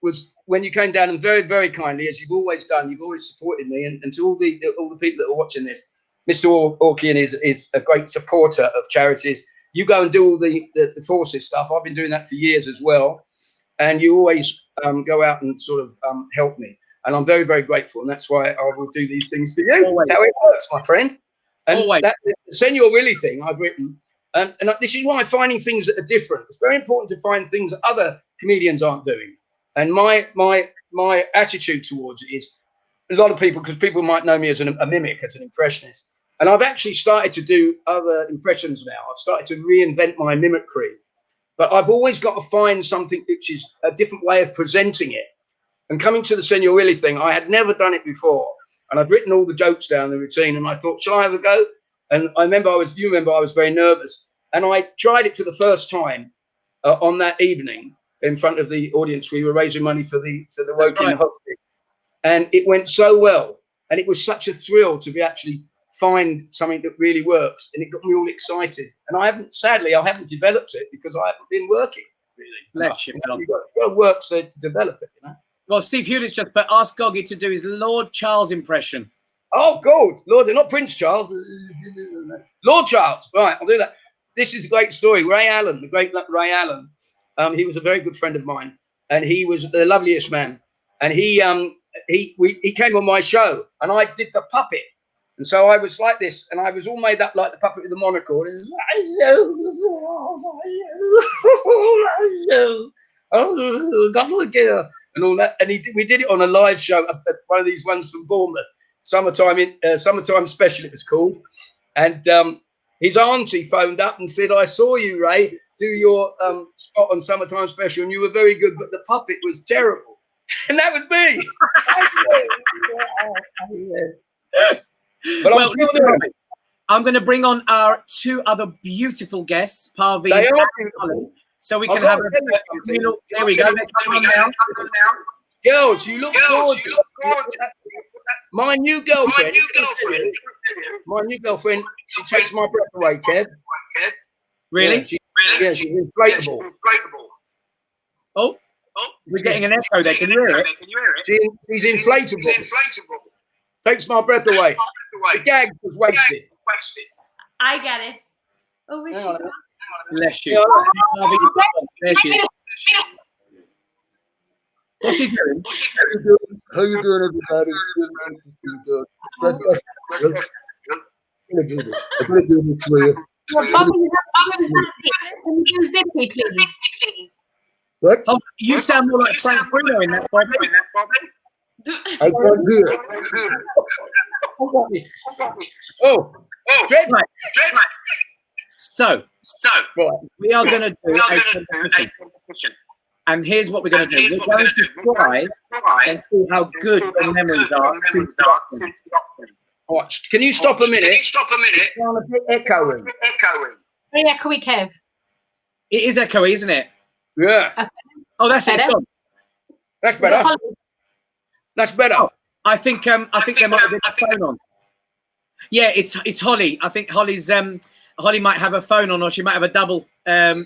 S7: was when you came down and very, very kindly, as you've always done, you've always supported me, and to all the people that are watching this, Mr. Orkian is a great supporter of charities. You go and do all the forces stuff. I've been doing that for years as well, and you always go out and sort of help me, and I'm very, very grateful, and that's why I will do these things for you.
S1: Always.
S7: That's how it works, my friend. And
S1: Always.
S7: that the Senor Willy thing I've written, and this is why finding things that are different. It's very important to find things that other comedians aren't doing. And my attitude towards it is, a lot of people, because people might know me as a mimic, as an impressionist, and I've actually started to do other impressions now. I've started to reinvent my mimicry, but I've always got to find something which is a different way of presenting it. And coming to the Senor Willy thing, I had never done it before, and I'd written all the jokes down, the routine, and I thought, shall I have a go? And I remember I was very nervous, and I tried it for the first time on that evening in front of the audience. We were raising money for the Woking Hospice, and it went so well, and it was such a thrill to be actually find something that really works, and it got me all excited. And I haven't developed it because I haven't been working really.
S1: Bless you.
S7: You've got to work to develop it, you know.
S1: Well, Steve Hewlett's just asked Goggy to do his Lord Charles impression.
S7: Oh, God. Lord, not Prince Charles. Lord Charles. Right, I'll do that. This is a great story. Ray Allen, the great Ray Allen, he was a very good friend of mine, and he was the loveliest man. And he came on my show, and I did the puppet. And so I was like this, and I was all made up like the puppet with the monocle. And and all that, and we did it on a live show at one of these ones from Bournemouth, summertime special it was called, and his auntie phoned up and said, I saw you, Ray, do your spot on Summertime Special, and you were very good, but the puppet was terrible. And that was me. But
S1: well, I'm going to bring on our two other beautiful guests, Parveen and Howlin, so we can have there we go.
S7: Girls, you look gorgeous. My new girlfriend, she takes my breath away, Kev.
S1: Really?
S7: Yeah, she's inflatable.
S1: Oh, we're getting an echo there. Can you hear it?
S7: She's inflatable. Takes my breath away. The gag was wasted.
S4: I get it. Oh, is she?
S1: Bless you. There she is. What's he doing?
S9: How you doing, everybody? I'm gonna do this. I'm gonna do this for you.
S5: Bobby, can you do Zippy, please?
S9: What?
S1: Oh, you sound more like Frank Bruno in that, Bobby.
S9: I can't hear.
S7: Oh,
S1: right. So we are going to do a competition. And here's what we're going to do. We're going to try and see how good your memories are since the option.
S7: Right. Can you stop a minute? It's a bit echoing.
S5: Very echoey, Kev.
S1: It is echoey, isn't it?
S7: Yeah.
S1: Oh, that's it.
S7: That's better. That's better.
S1: Oh, I think there might have been a phone on. Yeah, it's Holly. I think Holly might have a phone on, or she might have a double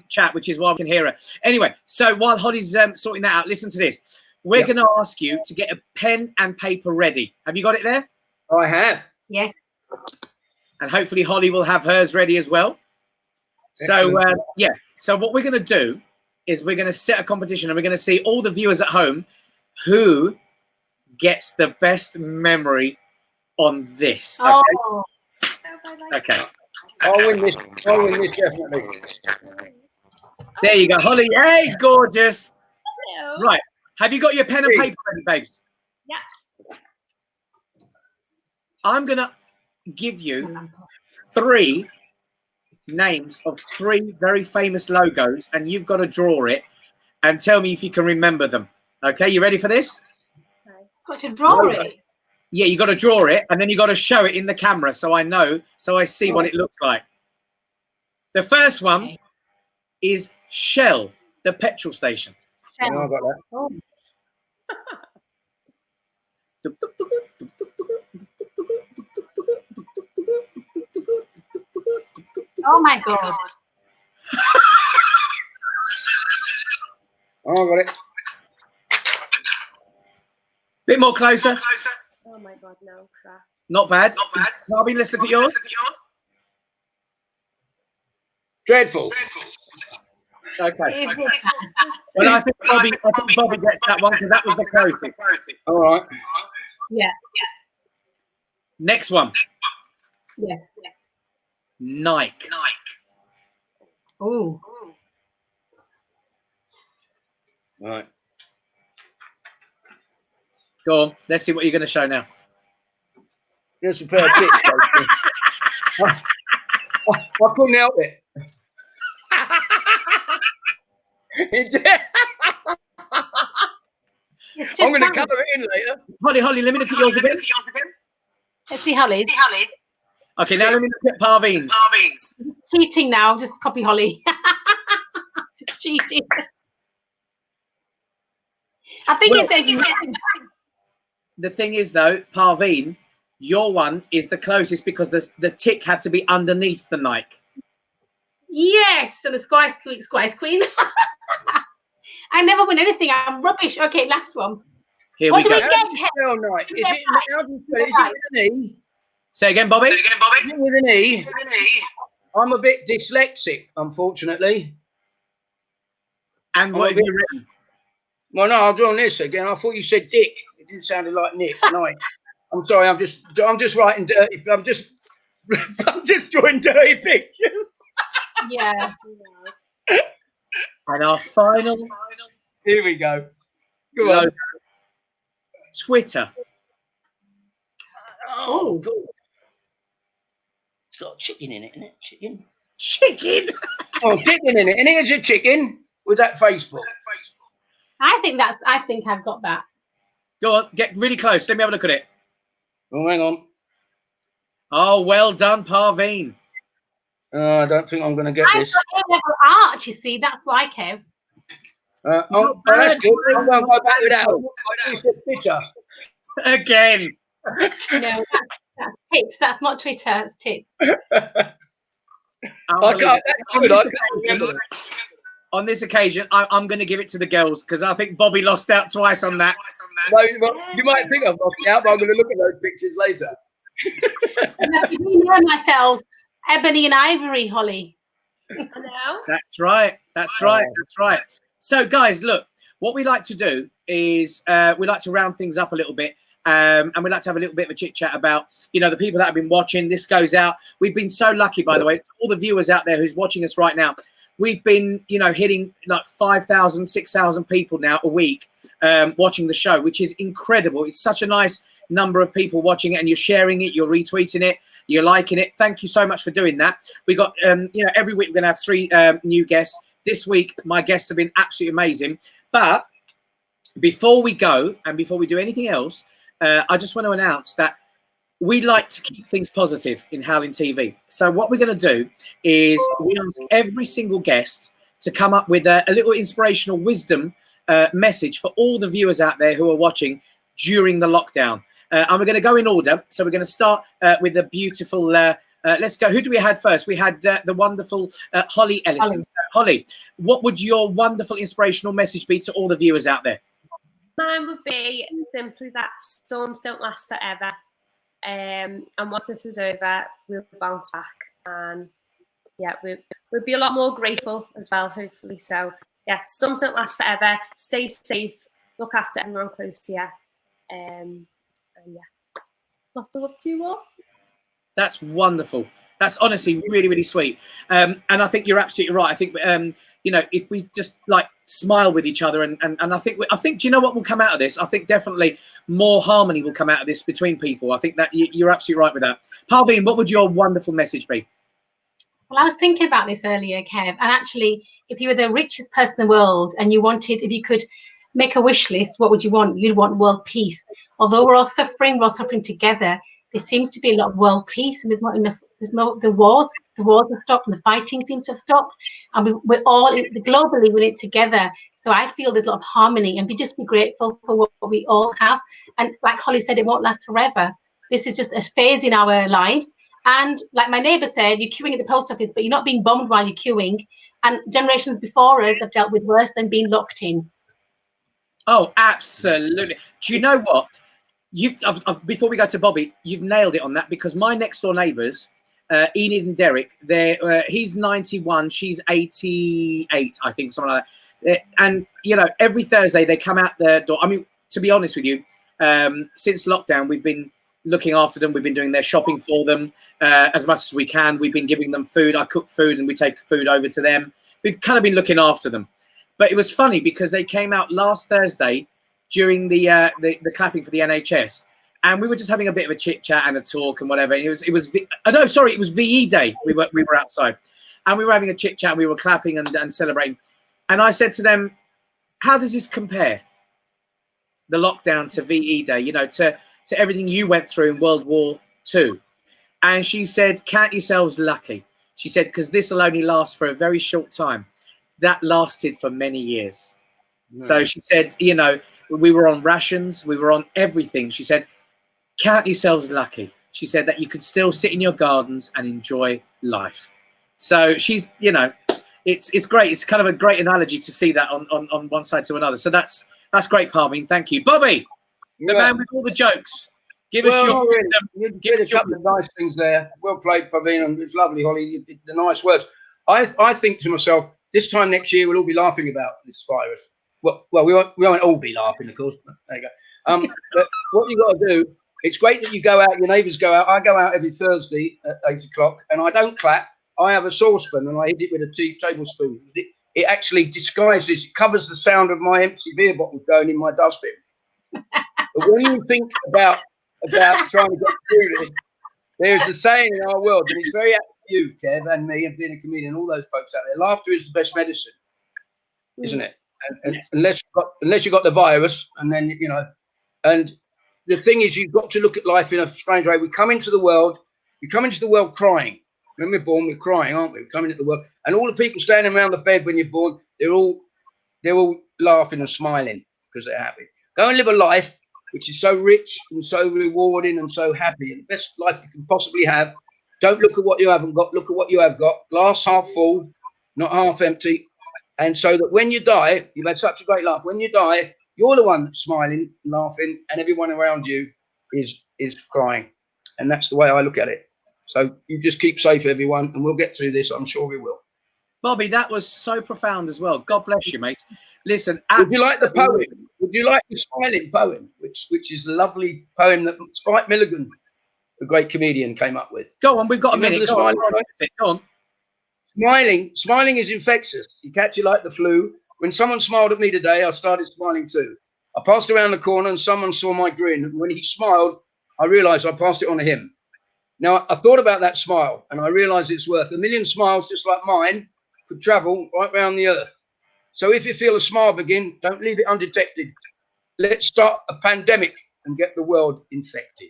S1: chat, which is why I can hear her. Anyway, so while Holly's sorting that out, listen to this. We're going to ask you to get a pen and paper ready. Have you got it there?
S7: I have.
S5: Yes.
S1: And hopefully Holly will have hers ready as well. So, So what we're going to do is we're going to set a competition, and we're going to see all the viewers at home who gets the best memory on this. Okay.
S5: Oh.
S1: Okay.
S7: I'll win this definitely.
S1: There you go, Holly. Hey, gorgeous.
S4: Hello.
S1: Right. Have you got your pen and paper ready, babes?
S4: Yeah.
S1: I'm going to give you 3 names of 3 very famous logos, and you've got to draw it and tell me if you can remember them. Okay, you ready for this?
S5: Got to draw it.
S1: Yeah, you got to draw it, and then you got to show it in the camera so I know, so I see what it looks like. The first one is Shell, the petrol station.
S7: Oh, I got that.
S5: Oh. Oh my God.
S7: Oh, I got it.
S1: more closer.
S4: Oh my God, no crap.
S1: Not bad. Barbie, let's look at yours.
S7: Dreadful.
S1: Okay. Well, I think Bobby gets that one because that was the closest.
S7: All right.
S5: Yeah.
S1: Next one.
S5: Yes.
S1: Nike.
S5: Oh.
S7: Right.
S1: Go on. Let's see what you're going to show now.
S7: Just a pair of tits. I couldn't help it. I'm going to cover it in later.
S1: Holly, let me look at yours again.
S5: Let's see Holly's.
S1: Okay, now let me look at Parveen's.
S5: Cheating now. Just copy Holly. Just cheating. I think
S1: Well,
S5: it says nothing.
S1: The thing is, though, Parveen, your one is the closest because the tick had to be underneath the Nike.
S5: Yes, and the Squice Queen. I never win anything. I'm rubbish. Okay, last one.
S1: Here
S5: What
S1: we
S5: do
S1: go.
S5: we get, Kev?
S7: Hell no. Is it with an E?
S1: Say again, Bobby.
S7: Is it with an E? I'm a bit dyslexic, unfortunately.
S1: And what have you written?
S7: Well, no, I'll do on this again. I thought you said Dick. It didn't sound like Nick. Night. I'm sorry. I'm just writing dirty. I'm just drawing dirty pictures.
S5: Yeah.
S1: And our final.
S7: Here we go. Go on.
S1: Twitter.
S7: Oh, God. It's got chicken in it, isn't it? Chicken. Oh, chicken in it. And here's a chicken. Was that Facebook?
S5: I think I've got that.
S1: Go on, get really close. Let me have a look at it.
S7: Oh, hang on.
S1: Oh, well done, Parveen.
S7: I don't think I'm going to get
S5: I've
S7: this.
S5: got A-level art, you see. That's why, Kev.
S7: That's good. I'm going to go back with that. It's a Twitter.
S1: Again.
S5: No, that's tits. That's not Twitter. It's tits.
S1: On this occasion, I'm going to give it to the girls because I think Bobby lost out twice on that.
S7: Well, you might think I've lost out, but I'm going to look at those pictures later.
S5: We know myself, ebony and ivory, Holly.
S1: That's right. So, guys, look, what we like to do is we like to round things up a little bit. And we'd like to have a little bit of a chit chat about, the people that have been watching. This goes out. We've been so lucky, by the way, to all the viewers out there who's watching us right now. We've been, hitting like 5,000, 6,000 people now a week watching the show, which is incredible. It's such a nice number of people watching it, and you're sharing it, you're retweeting it, you're liking it. Thank you so much for doing that. We got, every week we're going to have 3 new guests. This week, my guests have been absolutely amazing. But before we go and before we do anything else, I just want to announce that we like to keep things positive in Howlin TV. So what we're going to do is we ask every single guest to come up with a little inspirational wisdom message for all the viewers out there who are watching during the lockdown. And we're going to go in order. So we're going to start with the beautiful, let's go. Who do we have first? We had the wonderful Holly Ellison. Holly, what would your wonderful inspirational message be to all the viewers out there?
S4: Mine would be simply that storms don't last forever. And once this is over, we'll bounce back. And yeah, we'll be a lot more grateful as well, hopefully. So yeah, storms don't last forever. Stay safe. Look after everyone close to you. And yeah, lots of love to you all.
S1: That's wonderful. That's honestly really, really sweet. And I think you're absolutely right. I think, if we just like smile with each other and I think, do you know what will come out of this? I think definitely more harmony will come out of this between people. I think that you're absolutely right with that. Parveen, what would your wonderful message be?
S5: Well, I was thinking about this earlier, Kev, and actually, if you were the richest person in the world and you wanted, if you could make a wish list, what would you want? You'd want world peace. Although we're all suffering together, there seems to be a lot of world peace, and there's not enough. The wars have stopped, and the fighting seems to have stopped, and we're all globally we're in it together. So I feel there's a lot of harmony, and just be grateful for what we all have. And like Holly said, it won't last forever. This is just a phase in our lives. And like my neighbour said, you're queuing at the post office, but you're not being bombed while you're queuing. And generations before us have dealt with worse than being locked in.
S1: Oh, absolutely. Do you know what? Before we go to Bobby, you've nailed it on that, because my next door neighbours, Enid and Derek, he's 91, she's 88, I think, something like that. And you know, every Thursday they come out their door. I mean, to be honest with you, since lockdown, we've been looking after them. We've been doing their shopping for them as much as we can. We've been giving them food. I cook food and we take food over to them. We've kind of been looking after them. But it was funny because they came out last Thursday during the clapping for the NHS, and we were just having a bit of a chit chat and a talk and whatever. And it was VE Day. We were outside, and we were having a chit chat. We were clapping and celebrating. And I said to them, "How does this compare? The lockdown to VE Day, you know, to everything you went through in World War II?" And she said, "Count yourselves lucky." She said, "Because this will only last for a very short time." That lasted for many years. Mm. So she said, you know, we were on rations, we were on everything. She said, count yourselves lucky. She said that you could still sit in your gardens and enjoy life. So she's, you know, it's great. It's kind of a great analogy to see that on one side to another. So that's great, Parveen. Thank you. Bobby, the man with all the jokes. Give us your wisdom.
S7: You did a couple of nice things there. Well played, Parveen, and it's lovely, Holly. You did the nice words. I think to myself, this time next year we'll all be laughing about this virus. Well, we won't all be laughing, of course. But there you go. But what you got to do, it's great that you go out, your neighbours go out. I go out every Thursday at 8 o'clock, and I don't clap. I have a saucepan, and I hit it with a tablespoon. It actually disguises, it covers the sound of my empty beer bottle going in my dustbin. But when you think about trying to get through this, there's a saying in our world, and it's very apt to you, Kev, and me, and being a comedian, all those folks out there. Laughter is the best medicine, isn't it? And yes. unless you got the virus, and then, you know, and the thing is, you've got to look at life in a strange way. We come into the world crying. When we're born, we're crying, aren't we? We're coming into the world, and all the people standing around the bed when you're born, they're all laughing and smiling because they're happy. Go and live a life which is so rich and so rewarding and so happy, and the best life you can possibly have. Don't look at what you haven't got. Look at what you have got. Glass half full, not half empty. And so that when you die, you've had such a great life. When you die, you're the one that's smiling, laughing, and everyone around you is crying. And that's the way I look at it. So you just keep safe, everyone, and we'll get through this. I'm sure we will.
S1: Bobby, that was so profound as well. God bless you, mate. Listen,
S7: would you like the poem? Would you like the smiling poem, which is a lovely poem that Spike Milligan, the great comedian, came up with?
S1: Go on, we've got a minute. Go on.
S7: Smiling is infectious. You catch it like the flu. When someone smiled at me today, I started smiling too. I passed around the corner and someone saw my grin. And when he smiled, I realized I passed it on to him. Now, I thought about that smile and I realized it's worth 1 million smiles just like mine could travel right around the earth. So if you feel a smile begin, don't leave it undetected. Let's start a pandemic and get the world infected.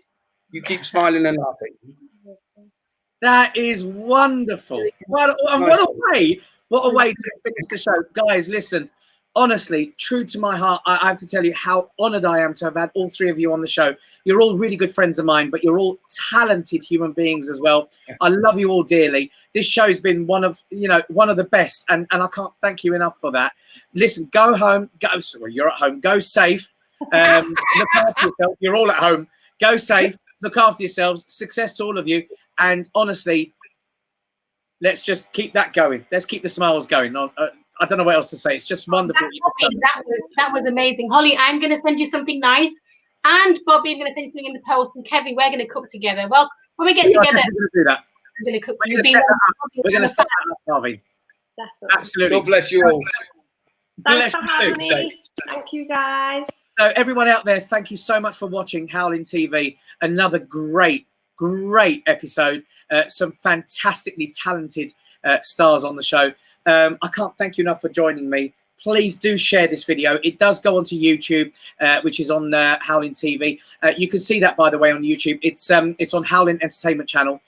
S7: You keep smiling and laughing.
S1: That is wonderful. What a way to finish the show. Guys, listen, honestly, true to my heart, I have to tell you how honored I am to have had all three of you on the show. You're all really good friends of mine, but you're all talented human beings as well. I love you all dearly. This show's been one of the best, and I can't thank you enough for that. Listen, go home. You're at home. Go safe. Look after yourself. You're all at home. Go safe. Look after yourselves. Success to all of you. And honestly, let's just keep that going. Let's keep the smiles going. I don't know what else to say. It's just wonderful.
S5: That was amazing. Holly, I'm going to send you something nice. And Bobby, I'm going to send you something in the post. And Kevin, we're going to cook together. Well, when we get together,
S1: we're going to do that.
S5: I'm going to cook.
S1: We're going to set that up, Harvey. Absolutely.
S7: God bless you all.
S4: Thanks for having me. Thank you, guys.
S1: So everyone out there, thank you so much for watching Howlin TV. Another great episode. Some fantastically talented stars on the show. I can't thank you enough for joining me. Please do share this video. It does go onto YouTube, which is on Howlin TV. You can see that, by the way, on YouTube. It's on Howlin Entertainment channel.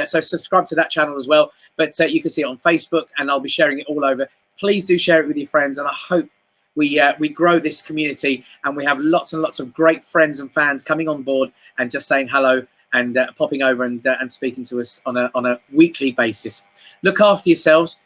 S1: So subscribe to that channel as well. But you can see it on Facebook, and I'll be sharing it all over. Please do share it with your friends, and I hope we grow this community, and we have lots and lots of great friends and fans coming on board and just saying hello and popping over and speaking to us on a weekly basis. Look after yourselves.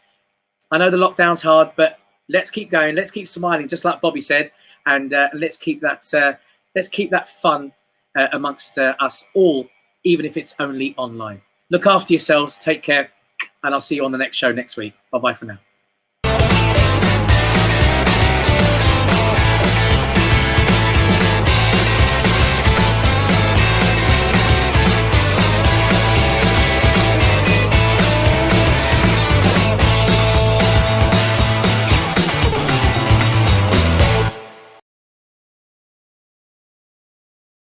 S1: I know the lockdown's hard, but let's keep going. Let's keep smiling, just like Bobby said, and let's keep that fun amongst us all, even if it's only online. Look after yourselves, take care, and I'll see you on the next show next week. Bye-bye for now.